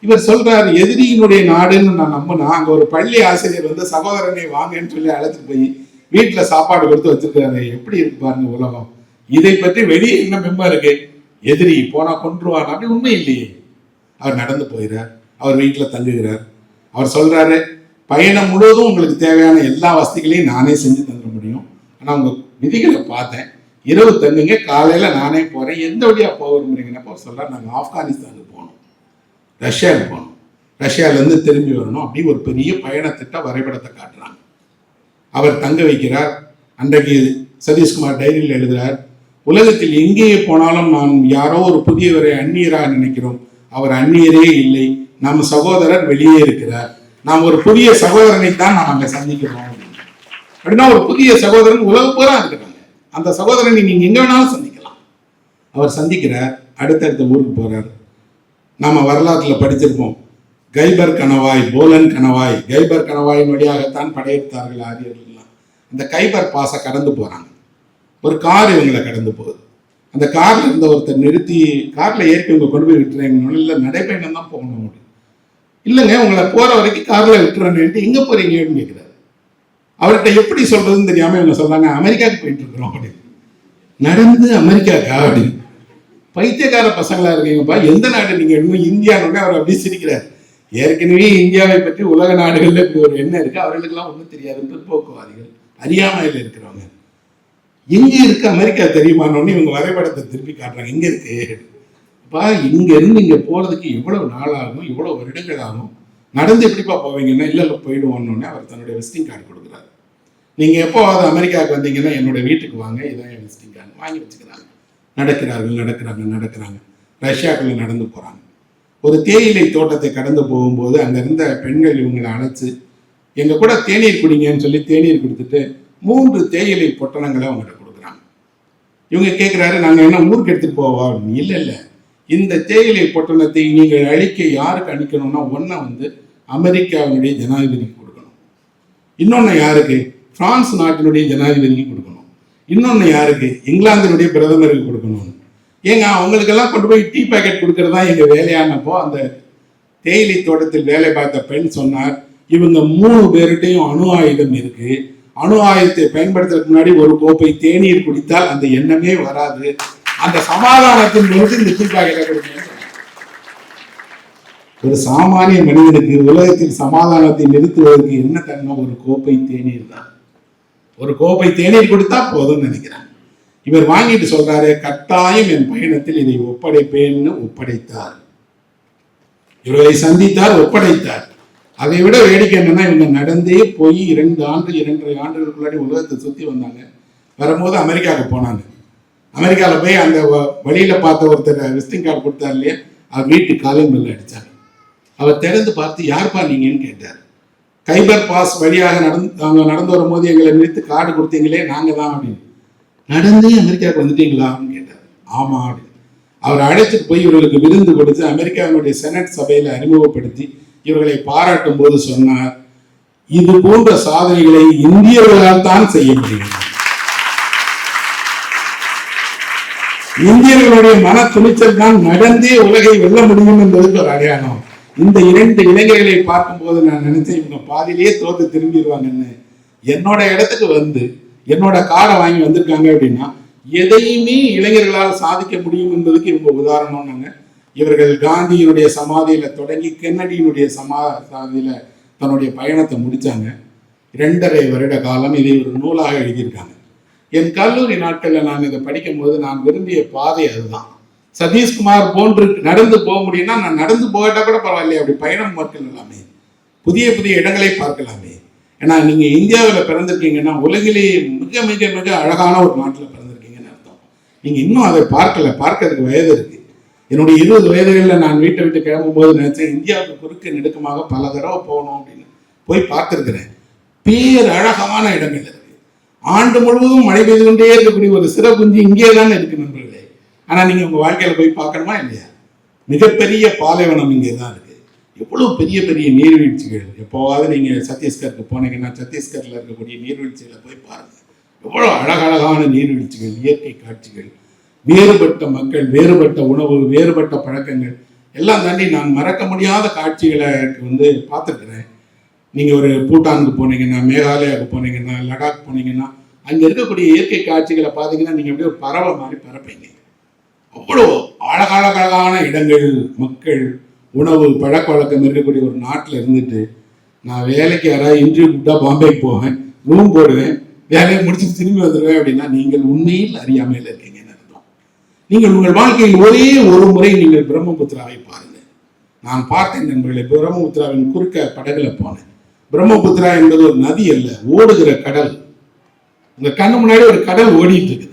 இவர் சொல்றாரு, எதிரியினுடைய நாடுன்னு நான் நம்பினா, அங்க ஒரு பள்ளி ஆசிரியர் வந்து சகோதரனை வாங்கன்னு சொல்லி அழைச்சிட்டு போய் வீட்டுல சாப்பாடு கொடுத்து வச்சிருக்காரு. எப்படி இருக்கு பாருங்க உலகம். இதை பற்றி வெளியே என்ன மெம்பா இருக்கு, எதிரி போனா கொன்றுவான், அப்படி உண்மை இல்லையே. அவர் நடந்து போகிறார், அவர் வீட்டுல தங்குகிறார். அவர் சொல்றாரு, பயணம் முழுவதும் உங்களுக்கு தேவையான எல்லா வசதிகளையும் நானே செஞ்சு தந்துட முடியும், ஆனா உங்க விதிகளை பார்த்தேன், இரவு தங்குங்க, காலையில நானே போறேன், எந்த வழியா போக விரும்புறீங்கன்னப்போ சொல்றாரு, நாங்க ஆப்கானிஸ்தானுக்கு போகணும், ரஷ்யாவுக்கு போகணும், ரஷ்யாவிலேருந்து திரும்பி வரணும். அப்படி ஒரு பெரிய பயணத்திட்ட வரைபடத்தை காட்டுறாங்க. அவர் தங்க வைக்கிறார். அன்றைக்கு சதீஷ்குமார் டைரியில் எழுதுகிறார், உலகத்தில் எங்கேயே போனாலும் நாம் யாரோ ஒரு புதியவரை அந்நியராக நினைக்கிறோம், அவர் அந்நியரே இல்லை, நம் சகோதரர் வெளியே இருக்கிறார், நாம் ஒரு புதிய சகோதரனைத்தான் நாம் அங்கே சந்திக்கிறோம் அப்படின்னா, ஒரு புதிய சகோதரன் உலகம் பூரா இருக்கிறாங்க. அந்த சகோதரனை நீங்க எங்க வேணாலும் சந்திக்கலாம். அவர் சந்திக்கிறார், அடுத்தடுத்த ஊருக்கு போறார். நாம வரலாற்றுல படிச்சிருப்போம், கைபர் கணவாய், போலன் கணவாய், கைபர் கணவாயின் வழியாகத்தான் படையெடுத்தார்கள் ஆரியர்கள்லாம். அந்த கைபர் பாசை கடந்து போறாங்க. ஒரு கார் இவங்களை கடந்து போகுது. அந்த கார்ல இருந்த ஒருத்தர் நிறுத்தி, கார்ல ஏறி உங்க கொண்டு போய் விட்டுறீங்க, இல்லை நடைப்பயணம் தான் போகணும். இல்லைங்க, உங்களை போற வரைக்கும் கார்ல விட்டுறேன்ட்டு எங்க போறீங்கன்னு கேட்கிறாரு. அவர்கிட்ட எப்படி சொல்றதுன்னு தெரியாம இவங்க சொல்றாங்க, அமெரிக்காவுக்கு போயிட்டு இருக்கிறோம் அப்படின்னு. நடந்து அமெரிக்காக்கா அப்படின்னு. பைத்தியக்கார பசங்களா இருக்கீங்கப்பா, எந்த நாடு நீங்க? இன்னும் இந்தியான்னு அவர் அப்படி சிரிக்கிறார். ஏற்கனவே இந்தியாவை பற்றி உலக நாடுகள்ல இப்படி ஒரு எண்ணம் இருக்கு, அவர்களுக்கெல்லாம் ஒன்றும் தெரியாது. பிற்போக்குவாதிகள், அறியாமையில் இருக்கிறவங்க. எங்க இருக்கு அமெரிக்கா தெரியுமான்னு இவங்க வரைபடத்தை திருப்பி காட்டுறாங்க. எங்க இருக்கு பா, இங்க இருந்து இங்க போறதுக்கு எவ்வளவு நாள் ஆகும், இவ்வளவு வருடங்கள் ஆகும், நடந்து எப்படிப்பா போவீங்கன்னா, இல்லை போயிடுவோன்னு அவர் தன்னுடைய விசிட்டிங் கார்டு கொடுக்குறாரு. நீங்க எப்போவாது அமெரிக்காவுக்கு வந்தீங்கன்னா என்னோட வீட்டுக்கு வாங்க, இதான் என் விசிட்டிங் கார்டு. வாங்கி வச்சுக்கிறாங்க. நடக்கிறாங்க. ரஷ்யாக்குள்ள நடந்து போறாங்க. ஒரு தேயிலை தோட்டத்தை கடந்து போகும்போது அங்க இருந்த பெண்கள் இவங்களை அழைச்சு எங்க கூட தேநீர் குடிங்கன்னு சொல்லி தேநீர் கொடுத்துட்டு 3 தேயிலை பொட்டணங்களை அவங்ககிட்ட கொடுக்குறாங்க. இவங்க கேட்குறாரு, நாங்கள் என்ன ஊருக்கு எடுத்துட்டு போவா? இல்லை, இந்த தேயிலை பொட்டணத்தை நீங்கள் அழிக்க யாருக்கு அளிக்கணும்னா, ஒன்றை அமெரிக்காவினுடைய ஜனாதிபதிக்கு கொடுக்கணும், இன்னொன்று யாருக்கு? பிரான்ஸ் நாட்டினுடைய ஜனாதிபதிக்கு கொடுக்கணும், இன்னொன்று யாருக்கு? இங்கிலாந்தினுடைய பிரதமருக்கு கொடுக்கணும். ஏங்க அவங்களுக்கெல்லாம் கொண்டு போய் டீ பேக்கெட் கொடுக்கறது தான் எங்கள் வேலையானப்போ அந்த தேயிலை தோட்டத்தில் வேலை பார்த்த பெண் சொன்னார், இவங்க 3 பேர்கிட்டையும் அணு ஆயுதம் இருக்கு, அணு ஆயுதத்தை பயன்படுத்துறதுக்கு முன்னாடி ஒரு கோப்பை தேநீர் குடித்தால் அந்த எண்ணமே வராது, அந்த சமாதானத்தின் போது இந்த டீ பேக்கெட்டை கொடுங்க. ஒரு சாமானிய மனிதனுக்கு உலகத்தில் சமாதானத்தை நிறுத்துவதற்கு என்ன தன்மை? ஒரு கோப்பை தேநீர் தான். ஒரு கோப்பை தேநீர் கொடுத்தா போதும்னு நினைக்கிறாங்க. இவர் வாங்கிட்டு சொல்றாரு, கட்டாயம் என் பயணத்தில் இதை ஒப்படைப்பேன்னு ஒப்படைத்தார். இவர்களை சந்தித்தார், ஒப்படைத்தார். அதை விட வேடிக்கை என்னன்னா, இவங்க நடந்தே போய் 2.5 ஆண்டுகளுக்குள்ளாடி உலகத்தை சுத்தி வந்தாங்க. வரும்போது அமெரிக்காவுக்கு போனாங்க. அமெரிக்காவில் போய் அந்த வழியில பார்த்த ஒருத்தர் விசிட்டிங் கார்டு கொடுத்தாரு இல்லையா, அவர் வீட்டு காலிங் பெல் அடிச்சாங்க. அவர் திறந்து பார்த்து, யார்ப்பா நீங்கன்னு கேட்டார். கைபர் பாஸ் வழியாக அவங்க நடந்து வரும்போது எங்களை நிறுத்து கார்டு கொடுத்தீங்களே, நாங்க தான் அப்படின்னு. நடந்தே அமெரிக்காவுக்கு வந்துட்டீங்களான்னு கேட்டார். ஆமா அப்படின்னு. அவர் அழைச்சிட்டு போய் இவர்களுக்கு விருந்து கொடுத்து அமெரிக்காவினுடைய செனட் சபையில அறிமுகப்படுத்தி இவர்களை பாராட்டும் போது சொன்னார், இது போன்ற சாதனைகளை இந்தியர்களால் தான் செய்ய முடியும். இந்தியர்களுடைய மன துணிச்சல் தான் நடந்தே உலகை வெல்ல முடியும் என்பதற்கு ஒரு அடையாளம். இந்த 2 இளைஞர்களை பார்க்கும் போது நான் நினைச்சேன், இவங்க பாதியிலேயே தோத்து திரும்பிடுவாங்கன்னு. என்னோட இடத்துக்கு வந்து என்னோட காரை வாங்கி வந்திருக்காங்க அப்படின்னா எதையுமே இளைஞர்களால் சாதிக்க முடியும் என்பதுக்கு இவங்க உதாரணம்னாங்க. இவர்கள் காந்தியினுடைய சமாதியில தொடங்கி கென்னடியினுடைய சமாதியில தன்னுடைய பயணத்தை முடிச்சாங்க. 2.5 வருட காலம் இதை ஒரு நூலாக எழுதியிருக்காங்க. என் கல்லூரி நாட்களில் நான் இதை படிக்கும் போது நான் விரும்பிய பாதை அதுதான். சதீஷ்குமார் போன்று நடந்து போக முடியும்னா நான் நடந்து போகட்டா கூட பரவாயில்லையே, அப்படி பயணம் மேற்கொள்ளலாமே, புதிய புதிய இடங்களை பார்க்கலாமே. ஏன்னா நீங்க இந்தியாவில் பிறந்திருக்கீங்கன்னா உலகிலேயே மிக மிக மிக அழகான ஒரு நாட்டில் பிறந்திருக்கீங்கன்னு அர்த்தம். நீங்க இன்னும் அதை பார்க்கறதுக்கு வயது இருக்கு. என்னுடைய 20 வயதுகளில் நான் வீட்டை விட்டு கிளம்பும் போது நினைச்சேன், இந்தியாவுக்கு குறுக்கு நெடுக்கமாக பல தடவை போகணும் அப்படின்னு போய் பார்த்துருக்கிறேன். பேரழகான இடங்கள் இருக்கு. ஆண்டு முழுவதும் மழை பெய்து கொண்டே இருக்கக்கூடிய ஒரு சிறப்புஞ்சி இங்கே தான் இருக்கு நண்பர்களே. ஆனா நீங்க உங்க வாழ்க்கையில போய் பார்க்கணுமா இல்லையா? மிகப்பெரிய பாலைவனம் இங்கே தான் இருக்கு. எவ்வளவு பெரிய பெரிய நீர்வீழ்ச்சிகள். எப்போவாவது நீங்க சத்தீஸ்கருக்கு போனீங்கன்னா சத்தீஸ்கர்ல இருக்கக்கூடிய நீர்வீழ்ச்சிகளை போய் பாருங்க. எவ்வளவு அழகழகான நீர்வீழ்ச்சிகள், இயற்கை காட்சிகள், வேறுபட்ட மக்கள், வேறுபட்ட உணவு, வேறுபட்ட பழக்கங்கள் எல்லாம் தாண்டி நான் மறக்க முடியாத காட்சிகளை பார்த்துருக்கிறேன். நீங்கள் ஒரு பூட்டானுக்கு போனீங்கன்னா, மேகாலயாவுக்கு போனீங்கன்னா, லடாக் போனீங்கன்னா, அங்கே இருக்கக்கூடிய இயற்கை காட்சிகளை பார்த்தீங்கன்னா நீங்கள் அப்படியே ஒரு பறவை மாதிரி பறப்பீங்க. அவ்வளோ அழகழகான இடங்கள், மக்கள், உணவு, பழக்க வழக்கம் இருக்கக்கூடிய ஒரு நாட்டில் இருந்துட்டு நான் வேலைக்கு யாராவது இன்டர்வியூ கூப்பிட்டா பாம்பேக்கு போவேன், ரூம் போடுவேன், வேலையை முடிச்சுட்டு திரும்பி வந்துடுவேன் அப்படின்னா நீங்கள் உண்மையில் அறியாமையில் இருக்கீங்கன்னு அர்த்தம். நீங்கள் உங்கள் வாழ்க்கையில் ஒரே ஒரு முறை நீங்கள் பிரம்மபுத்திராவை பாருங்கள். நான் பார்த்தேன் நண்பர்களே, பிரம்மபுத்திராவின் குறுக்க படகுல போனேன். பிரம்மபுத்திரா என்பது ஒரு நதி அல்ல, ஓடுகிற கடல். உங்க கண்ணு முன்னாடி ஒரு கடல் ஓடிட்டு இருக்குது.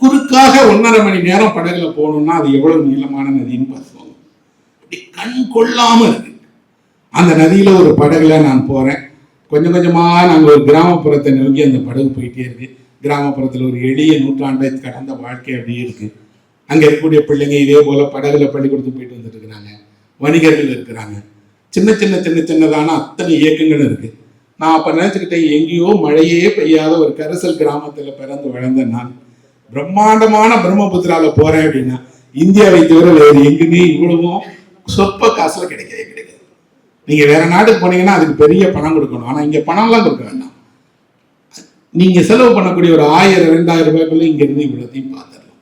குறுக்காக 1.5 மணி நேரம் படகுல போகணும்னா அது எவ்வளவு நீளமான நதின்னு பார்த்துக்கோங்க. அப்படி கண் கொள்ளாம இருக்கு. அந்த நதியில ஒரு படகுல நான் போறேன். கொஞ்சம் கொஞ்சமா நாங்கள் ஒரு கிராமப்புறத்தை நோக்கி அந்த படகு போயிட்டே இருக்கு. கிராமப்புறத்தில் ஒரு எளிய நூற்றாண்டை கடந்த வாழ்க்கை அப்படியே இருக்கு. அங்க இருக்கக்கூடிய பிள்ளைங்க இதே போல படகுல பள்ளிக்கூடத்துக்கு போயிட்டு வந்துட்டு இருக்கிறாங்க. வணிகர்கள் இருக்கிறாங்க. சின்ன சின்ன சின்ன சின்னதான அத்தனை இயக்கங்களும் இருக்கு. நான் அப்ப நினைச்சுக்கிட்டேன், எங்கேயோ மழையே பெய்யாத ஒரு கரிசல் கிராமத்துல பிறந்து வளர்ந்த நான் பிரம்மாண்டமான பிரம்மபுத்திரால போறேன் அப்படின்னா இந்தியாவை தவிர வேறு எங்குமே இவ்வளவும் சொற்ப காசுல கிடைக்கவே கிடைக்காது. நீங்க வேற நாட்டுக்கு போனீங்கன்னா அதுக்கு பெரிய பணம் கொடுக்கணும். ஆனா இங்க பணம்லாம் கொடுக்க வேண்டாம். நீங்க செலவு பண்ணக்கூடிய ஒரு 1000-2000 ரூபாய்க்குள்ள இங்க இருந்து இவ்வளத்தையும் பார்த்துடலாம்.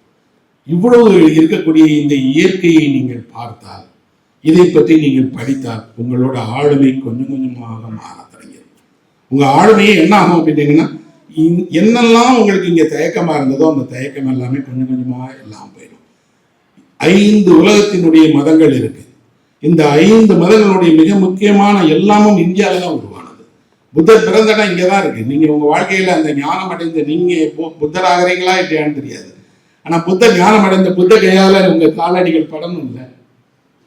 இவ்வளவு இருக்கக்கூடிய இந்த இயற்கையை நீங்கள் பார்த்தால், இதை பற்றி நீங்கள் படித்தால் உங்களோட ஆளுமை கொஞ்சம் கொஞ்சமாக மாற தொடங்கிடும். உங்க ஆளுமையே என்ன ஆகும் அப்படின்னீங்கன்னா, என்னெல்லாம் உங்களுக்கு இங்க தயக்கமா இருந்ததோ அந்த தயக்கம் எல்லாமே கொஞ்சம் கொஞ்சமா எல்லாம் போயிடும். 5 உலகத்தினுடைய மதங்கள் இருக்கு. இந்த 5 மதங்களுடைய மிக முக்கியமான எல்லாமும் இந்தியாவில தான் உருவானது. புத்தர் பிறந்த இடம் இங்கதான் இருக்கு. நீங்க உங்க வாழ்க்கையில அந்த ஞானம் அடைந்த நீங்க புத்தர் ஆகிறீங்களா இல்லையான்னு தெரியாது. ஆனா புத்தர் ஞானம் அடைந்த புத்த கையால உங்க காலடிகள் படணும் இல்லை,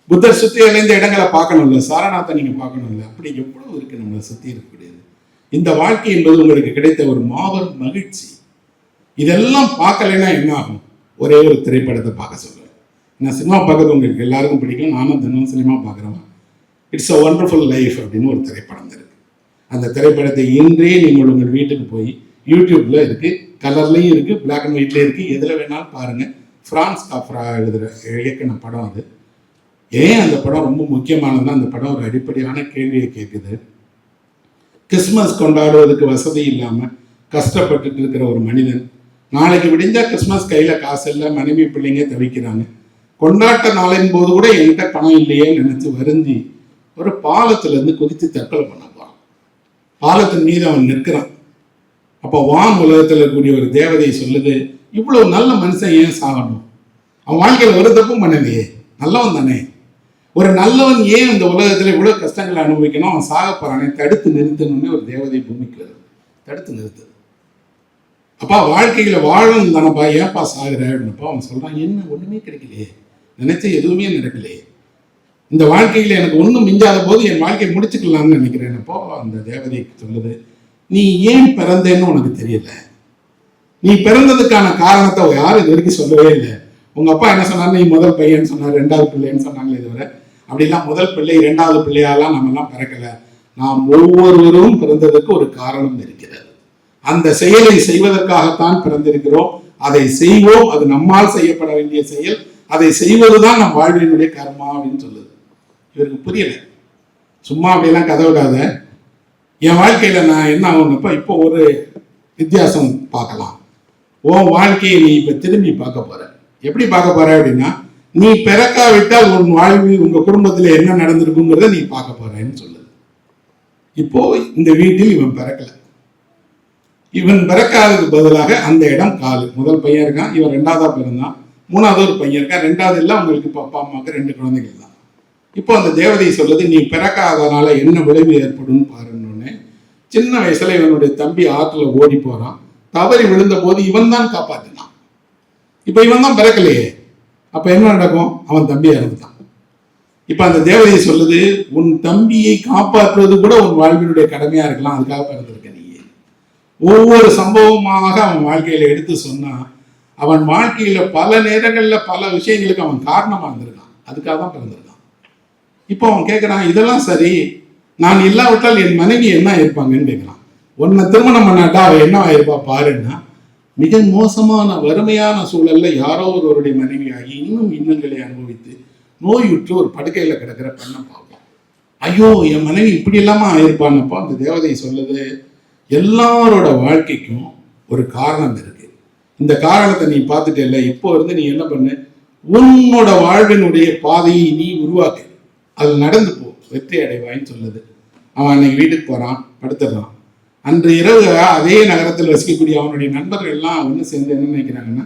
புத்தர் சுத்தி அடைந்த இடங்களை பார்க்கணும் இல்லை, சாரநாத்தை நீங்க பார்க்கணும் இல்லை. அப்படி எவ்வளவு இருக்கு நம்மளை சுத்தி இருக்கக்கூடியது. இந்த வாழ்க்கை என்பது உங்களுக்கு கிடைத்த ஒரு மாபெரும் மகிழ்ச்சி. இதெல்லாம் பார்க்கலைன்னா என்ன ஆகும்? ஒரே ஒரு திரைப்படத்தை பார்க்க சொல்லுவேன். நான் சினிமா பார்க்கறது உங்களுக்கு எல்லாருக்கும் பிடிக்கும். நானும் தினம் சினிமா பார்க்குறேன். இட்ஸ் அ ஒண்டர்ஃபுல் லைஃப் அப்படின்னு ஒரு திரைப்படம் இருக்கு. அந்த திரைப்படத்தை இன்றே நீங்கள் உங்கள் வீட்டுக்கு போய் யூடியூப்ல இருக்கு, கலர்லையும் இருக்கு, பிளாக் அண்ட் ஒயிட்லேயும் இருக்கு, எதில் வேணாலும் பாருங்க. பிரான்ஸ் காப்ரா இயக்கின படம் அது. ஏன் அந்த படம் ரொம்ப முக்கியமானதுன்னா, அந்த படம் ஒரு அடிப்படையான கேள்வியை கேட்குது. கிறிஸ்மஸ் கொண்டாடுவதற்கு வசதி இல்லாமல் கஷ்டப்பட்டுட்டு இருக்கிற ஒரு மனிதன், நாளைக்கு விடிஞ்சா கிறிஸ்மஸ் கையில் காசு இல்லை, மனைவி பிள்ளைங்க தவிக்கிறாங்க, கொண்டாட்ட நாளின் போது கூட என்கிட்ட பணம் இல்லையே நினைச்சு வருந்தி ஒரு பாலத்திலேருந்து குதித்து தற்கொலை பண்ண போறான். பாலத்தின் மீது அவன் நிற்கிறான். அப்போ வான் உலகத்தில் இருக்கக்கூடிய ஒரு தேவதை சொல்லுது, இவ்வளவு நல்ல மனுஷன் ஏன் சாகணும்? அவன் வாழ்க்கையில் ஒரு தப்பும் பண்ணலையே, நல்லவன் தானே. ஒரு நல்லவன் ஏன் இந்த உலகத்தில் இவ்வளவு கஷ்டங்களை அனுபவிக்கணும்? அவன் சாக போறானே, தடுத்து நிறுத்தணும்னு ஒரு தேவதை பூமிக்கு வருது. தடுத்து நிறுத்து. அப்பா வாழ்க்கையில வாழணும் தானப்பா, ஏன்ப்பா சாகுற அப்படின்னப்பா அவன் சொல்றான், என்ன ஒண்ணுமே கிடைக்கலையே, நினைச்ச எதுவுமே நடக்கலையே, இந்த வாழ்க்கையில எனக்கு ஒன்றும் மிஞ்சாத போது என் வாழ்க்கையை முடிச்சுக்கலாம்னு நினைக்கிறேன்னப்போ அந்த தேவதைக்கு சொல்லுது, நீ ஏன் பிறந்தேன்னு உனக்கு தெரியல. நீ பிறந்ததுக்கான காரணத்தை யாரும் இது வரைக்கும் சொல்லவே இல்லை. உங்க அப்பா என்ன சொன்னார்? நீ முதல் பையன் சொன்னார், 2வது பிள்ளைன்னு சொன்னாங்களே தவிர அப்படிலாம் முதல் பிள்ளை 2வது பிள்ளையாலாம் நம்ம எல்லாம் பிறக்கல. நாம் ஒவ்வொருவரும் பிறந்ததுக்கு ஒரு காரணம் இருக்கிறது. அந்த செயலை செய்வதற்காகத்தான் பிறந்திருக்கிறோம். அதை செய்வோம். அது நம்மால் செய்யப்பட வேண்டிய செயல். அதை செய்வதுதான் நம் வாழ்வினுடைய கர்மா அப்படின்னு சொல்லுது. இவருக்கு புரியல. சும்மா அப்படியெல்லாம் கதை விடாத. என் வாழ்க்கையில நான் என்ன ஆகணும்ப்பா, இப்போ ஒரு வித்தியாசம் பார்க்கலாம். உன் வாழ்க்கையை நீ இப்ப திரும்பி பார்க்க போற. எப்படி பார்க்க போற அப்படின்னா, நீ பிறக்காவிட்டால் உன் வாழ்வில் உங்க குடும்பத்துல என்ன நடந்திருக்குங்கிறத நீ பார்க்க போறேன்னு சொல்லுது. இப்போ இந்த வீட்டில் இவன் பிறக்கல. இவன் பிறக்காததுக்கு பதிலாக அந்த இடம் காலு. முதல் பையன் இருக்கான், இவன் 2வதா பிறந்தான். 3வது ஒரு பையன் இருக்கான். 2வது இல்லை, உங்களுக்கு இப்போ அப்பா அம்மாவுக்கு 2 குழந்தைகள் தான். இப்போ அந்த தேவதை சொல்லுது, நீ பிறக்காதனால என்ன விளைவு ஏற்படும் பாருன்னு. சின்ன வயசுல இவனுடைய தம்பி ஆற்றுல ஓடி போறான். தவறி விழுந்த போது இவன் தான் காப்பாற்றினான். இப்ப இவன் தான் பிறக்கலையே, அப்ப என்ன நடக்கும்? அவன் தம்பி இறந்துட்டான். இப்ப அந்த தேவதை சொல்லுது, உன் தம்பியை காப்பாற்றுவது கூட உன் வாழ்வினுடைய கடமையா இருக்கலாம், அதுக்காக பிறந்திருக்க நீ. ஒவ்வொரு சம்பவமாக அவன் வாழ்க்கையில எடுத்து சொன்னா, அவன் வாழ்க்கையில பல நேரங்கள்ல பல விஷயங்களுக்கு அவன் காரணமா இருந்திருக்கான், அதுக்காக தான் பிறந்திருக்கான். இப்போ அவன் கேட்கிறான், இதெல்லாம் சரி, நான் இல்லாவிட்டால் என் மனைவி என்ன இருப்பாங்கன்னு கேட்கிறான். உன்னை திருமணம் பண்ணாட்டா அவ என்ன ஆயிருப்பா பாருன்னா, மிக மோசமான வறுமையான சூழல்ல யாரோ ஒருவருடைய மனைவியாகி இன்னும் இன்னல்களை அனுபவித்து நோயுற்று ஒரு படுக்கையில கிடக்கிற பெண்ணை பார்ப்போம். ஐயோ என் மனைவி இப்படி இல்லாம ஆயிருப்பான்னப்போ அந்த தேவதை சொல்லுது, எல்லாரோட வாழ்க்கைக்கும் ஒரு காரணம் இருக்கு. இந்த காரணத்தை நீ பார்த்துட்டே இல்லை, இப்போ இருந்து நீ என்ன பண்ணு, உன்னோட வாழ்வினுடைய பாதையை நீ உருவாக்கு, அது நடந்து போ, வெற்றி அடைவாயின்னு சொல்லுது. அவன் அன்னைக்கு வீட்டுக்கு போறான், படுத்துடுறான். அன்று இரவு அதே நகரத்தில் வசிக்கக்கூடிய அவனுடைய நண்பர்கள் எல்லாம் ஒன்று சேர்ந்து என்ன நினைக்கிறாங்கன்னா,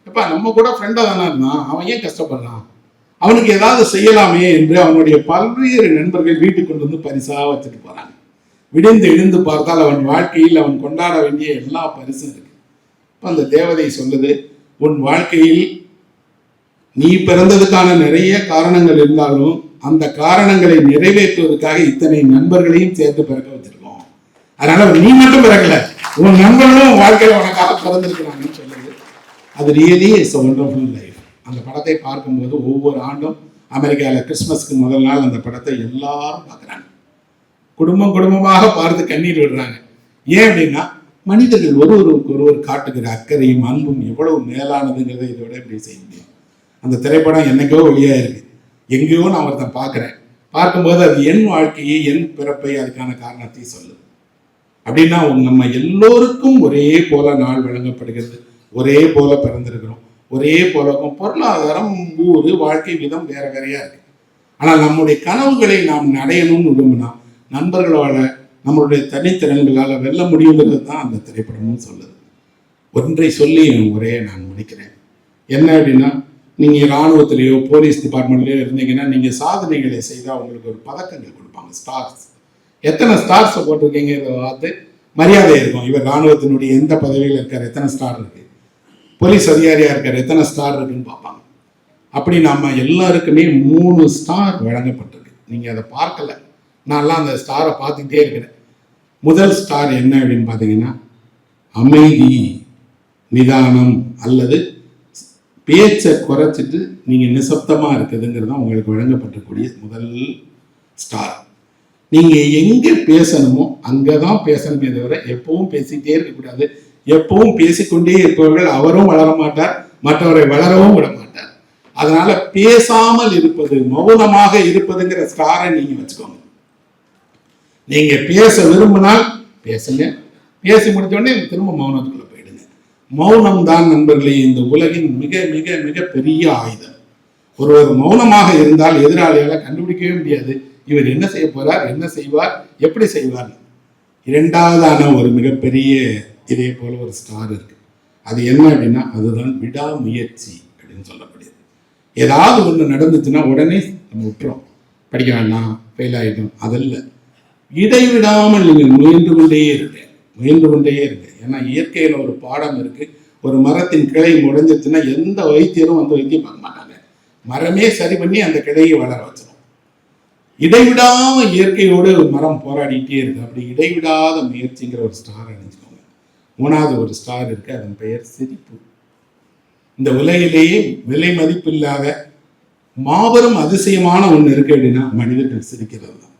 எப்பா நம்ம கூட ஃப்ரெண்டாக தானே இருந்தான், அவன் ஏன் கஷ்டப்படுறான், அவனுக்கு ஏதாவது செய்யலாமே என்று அவனுடைய பல்வேறு நண்பர்கள் வீட்டுக்கு கொண்டு வந்து பரிசாக வச்சுட்டு போறாங்க. விடிந்து எழுந்து பார்த்தால் அவன் வாழ்க்கையில் அவன் கொண்டாட வேண்டிய எல்லா பரிசும் இருக்கு. இப்போ அந்த தேவதை சொல்லுது, உன் வாழ்க்கையில் நீ பிறந்ததுக்கான நிறைய காரணங்கள் இருந்தாலும் அந்த காரணங்களை நிறைவேற்றுவதற்காக இத்தனை நண்பர்களையும் சேர்த்து பிறக்க வச்சிருக்கோம். அதனால நீ மட்டும் பிறக்கல, உன் நண்பர்களும் வாழ்க்கையில உனக்காக பிறந்திருக்கிறாங்கன்னு சொல்லுது. அது really it's a wonderful life. அந்த படத்தை பார்க்கும்போது ஒவ்வொரு ஆண்டும் அமெரிக்காவில் கிறிஸ்மஸ்க்கு முதல் நாள் அந்த படத்தை எல்லாரும் பார்க்குறாங்க. குடும்பம் குடும்பமாக பார்த்து கண்ணீர் விடுறாங்க. ஏன் அப்படின்னா மனிதர்கள் ஒருவருக்கு ஒருவர் காட்டுகிற அக்கறையும் அன்பும் எவ்வளவு மேலானதுங்கிறத இதோட எப்படி செய்ய முடியும். அந்த திரைப்படம் என்னைக்கோ வெளியாக இருக்கு, எங்கேயோ நான் ஒருத்தன் பார்க்குறேன். பார்க்கும்போது அது என் வாழ்க்கையை, என் பிறப்பை, அதுக்கான காரணத்தை சொல்லுது. அப்படின்னா நம்ம எல்லோருக்கும் ஒரே போல நாள் வழங்கப்படுகிறது, ஒரே போல பிறந்திருக்கிறோம், ஒரே போல பொருளாதாரம், ஊர், வாழ்க்கை விதம் வேற வேறையா இருக்கு. ஆனால் நம்முடைய கனவுகளை நாம் அடையணும்னு விரும்பினா நண்பர்களோட நம்மளுடைய தனித்திறன்களால் வெல்ல முடியுங்கிறது தான் அந்த திரைப்படமும் சொல்லுது. ஒன்றை சொல்லி என் உரையை நான் முடிக்கிறேன். என்ன அப்படின்னா, நீங்கள் இராணுவத்திலேயோ போலீஸ் டிபார்ட்மெண்ட்லேயோ இருந்தீங்கன்னா நீங்கள் சாதனைகளை செய்தால் உங்களுக்கு ஒரு பதக்கங்கள் கொடுப்பாங்க, ஸ்டார்ஸ். எத்தனை ஸ்டார்ஸை போட்டிருக்கீங்க இதை பார்த்து மரியாதை இருக்கும். இவர் இராணுவத்தினுடைய எந்த பதவியில் இருக்கார், எத்தனை ஸ்டார் இருக்கு, போலீஸ் அதிகாரியாக இருக்கார், எத்தனை ஸ்டார் இருக்குன்னு பார்ப்பாங்க. அப்படி நம்ம எல்லாருக்குமே 3 ஸ்டார் வழங்கப்பட்டிருக்கு. நீங்கள் அதை பார்க்கல, நான்லாம் அந்த ஸ்டாரை பார்த்துக்கிட்டே இருக்கிறேன். முதல் ஸ்டார் என்ன அப்படின்னு பார்த்தீங்கன்னா அமைதி, நிதானம், அல்லது பேச்சை குறைச்சிட்டு நீங்கள் நிசப்தமாக இருக்குதுங்கிறது தான் உங்களுக்கு வழங்கப்பட்டக்கூடிய முதல் ஸ்டார். நீங்கள் எங்கே பேசணுமோ அங்கே தான் பேசணுமே தவிர எப்பவும் பேசிக்கிட்டே இருக்கக்கூடாது. எப்பவும் பேசிக்கொண்டே இருப்பவர்கள் அவரும் வளர மாட்டார், மற்றவரை வளரவும் விட மாட்டார். அதனால பேசாமல் இருப்பது, மௌனமாக இருப்பதுங்கிற ஸ்டாரை நீங்கள் வச்சுக்கோங்க. நீங்கள் பேச விரும்பினால் பேசுங்க, பேசி முடித்தோடனே திரும்ப மௌனத்துக்குள்ள போயிடுங்க. மௌனம் தான் நண்பர்களே இந்த உலகின் மிக மிக மிக பெரிய ஆயுதம். ஒருவர் மௌனமாக இருந்தால் எதிராளியால் கண்டுபிடிக்கவே முடியாது இவர் என்ன செய்ய போறார், என்ன செய்வார், எப்படி செய்வார். இரண்டாவதான ஒரு மிகப்பெரிய இதே போல ஒரு ஸ்டார் இருக்கு. அது என்ன அப்படின்னா அதுதான் விடாமுயற்சி அப்படின்னு சொல்லக்கூடியது. ஏதாவது ஒன்று நடந்துச்சுன்னா உடனே நம்ம விட்டுறோம், படிக்க வேண்டாம், ஃபெயில் ஆகிட்டோம். அதல்ல, இடைவிடாமல் நீங்கள் முயன்று கொண்டே இருங்க, முயன்று கொண்டே இருங்க. ஏன்னா இயற்கையில் ஒரு பாடம் இருக்கு. ஒரு மரத்தின் கிளை முடைஞ்சிருச்சுன்னா எந்த வைத்தியரும் வந்து வைத்தியம் பார்க்க மாட்டாங்க, மரமே சரி பண்ணி அந்த கிளையை வளர வச்சிடும். இடைவிடாம இயற்கையோடு ஒரு மரம் போராடிட்டே இருக்கு. அப்படி இடைவிடாத முயற்சிங்கிற ஒரு ஸ்டார் அணிஞ்சுக்கோங்க. மூணாவது ஒரு ஸ்டார் இருக்கு, அதன் பெயர் சிரிப்பு. இந்த உலகிலேயே விலை மதிப்பில்லாத மாபெரும் அதிசயமான ஒன்று இருக்கு அப்படின்னா மனிதர்கள் சிரிக்கிறது தான்.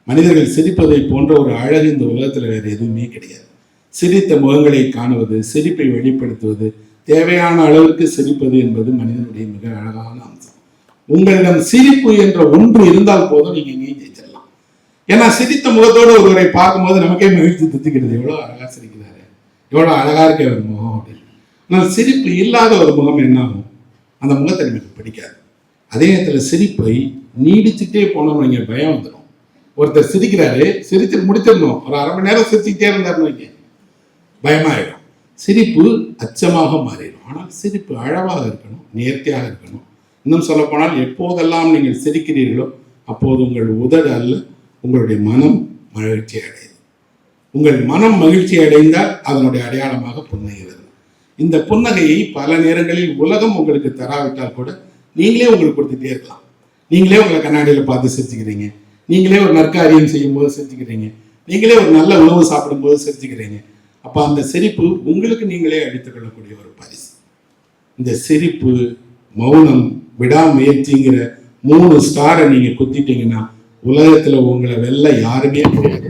மனிதர்கள் சிரிப்பதை போன்ற ஒரு அழகு இந்த உலகத்தில் வேறு எதுவுமே கிடையாது. சிரித்த முகங்களை காணுவது, சிரிப்பை வெளிப்படுத்துவது, தேவையான அளவிற்கு சிரிப்பது என்பது மனிதனுடைய மிக அழகான அம்சம். உங்களிடம் சிரிப்பு என்ற ஒன்று இருந்தால் போதும், நீங்க எங்கேயும் ஜெயிச்சிடலாம். ஏன்னா சிரித்த முகத்தோடு ஒருவரை பார்க்கும்போது நமக்கே மகிழ்ச்சி தித்துக்கிறது, எவ்வளோ அழகா சிரிக்கிறாரு, எவ்வளோ அழகா இருக்க ஒரு முகம் அப்படின்னு. ஆனால் சிரிப்பு இல்லாத ஒரு முகம் என்ன ஆகும், அந்த முகத்தை நமக்கு பிடிக்காது. அதே நேரத்தில் சிரிப்பை நீடிச்சுட்டே போனோம்னு வைங்க, பயம் வந்துடும். ஒருத்தர் சிரிக்கிறாரு, சிரிச்சு முடிச்சிடணும், ஒரு அரை மணி நேரம் சிரிச்சுக்கிட்டே இருந்தாருன்னு வைங்க, பயமாயிடும். சிரிப்பு அச்சமாக மாறிடும். ஆனால் சிரிப்பு அழகாக இருக்கணும், நேர்த்தியாக இருக்கணும். இன்னும் சொல்ல போனால் எப்போதெல்லாம் நீங்கள் சிரிக்கிறீர்களோ அப்போது உங்கள் உதடு அல்ல, உங்களுடைய மனம் மகிழ்ச்சி அடையுது. உங்கள் மனம் மகிழ்ச்சி அடைந்தால் அதனுடைய அடையாளமாக புன்னகை வரும். இந்த புன்னகையை பல நேரங்களில் உலகம் உங்களுக்கு தராவிட்டால் கூட நீங்களே உங்களுக்கு கொடுத்துட்டே இருக்கலாம். நீங்களே உங்களை கண்ணாடியில் பார்த்து சிரிச்சுக்கிறீங்க, நீங்களே ஒரு நற்காரியம் செய்யும் போது சிரிச்சுக்கிறீங்க, நீங்களே ஒரு நல்ல உணவு சாப்பிடும்போது சிரிச்சுக்கிறீங்க. அப்போ அந்த சிரிப்பு உங்களுக்கு நீங்களே அடித்துக் கொள்ளக்கூடிய ஒரு பரிசு. இந்த சிரிப்பு, மௌனம், விடாமுயற்சிங்கிற 3 ஸ்டாரை நீங்க குத்திட்டீங்கன்னா உலகத்துல உங்களை வெல்ல யாருமே கிடையாது.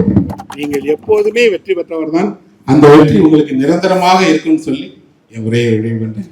நீங்கள் எப்போதுமே வெற்றி பெற்றவர் தான். அந்த வெற்றி உங்களுக்கு நிரந்தரமாக இருக்குன்னு சொல்லி என் உரையை விடைவு பண்றேன்.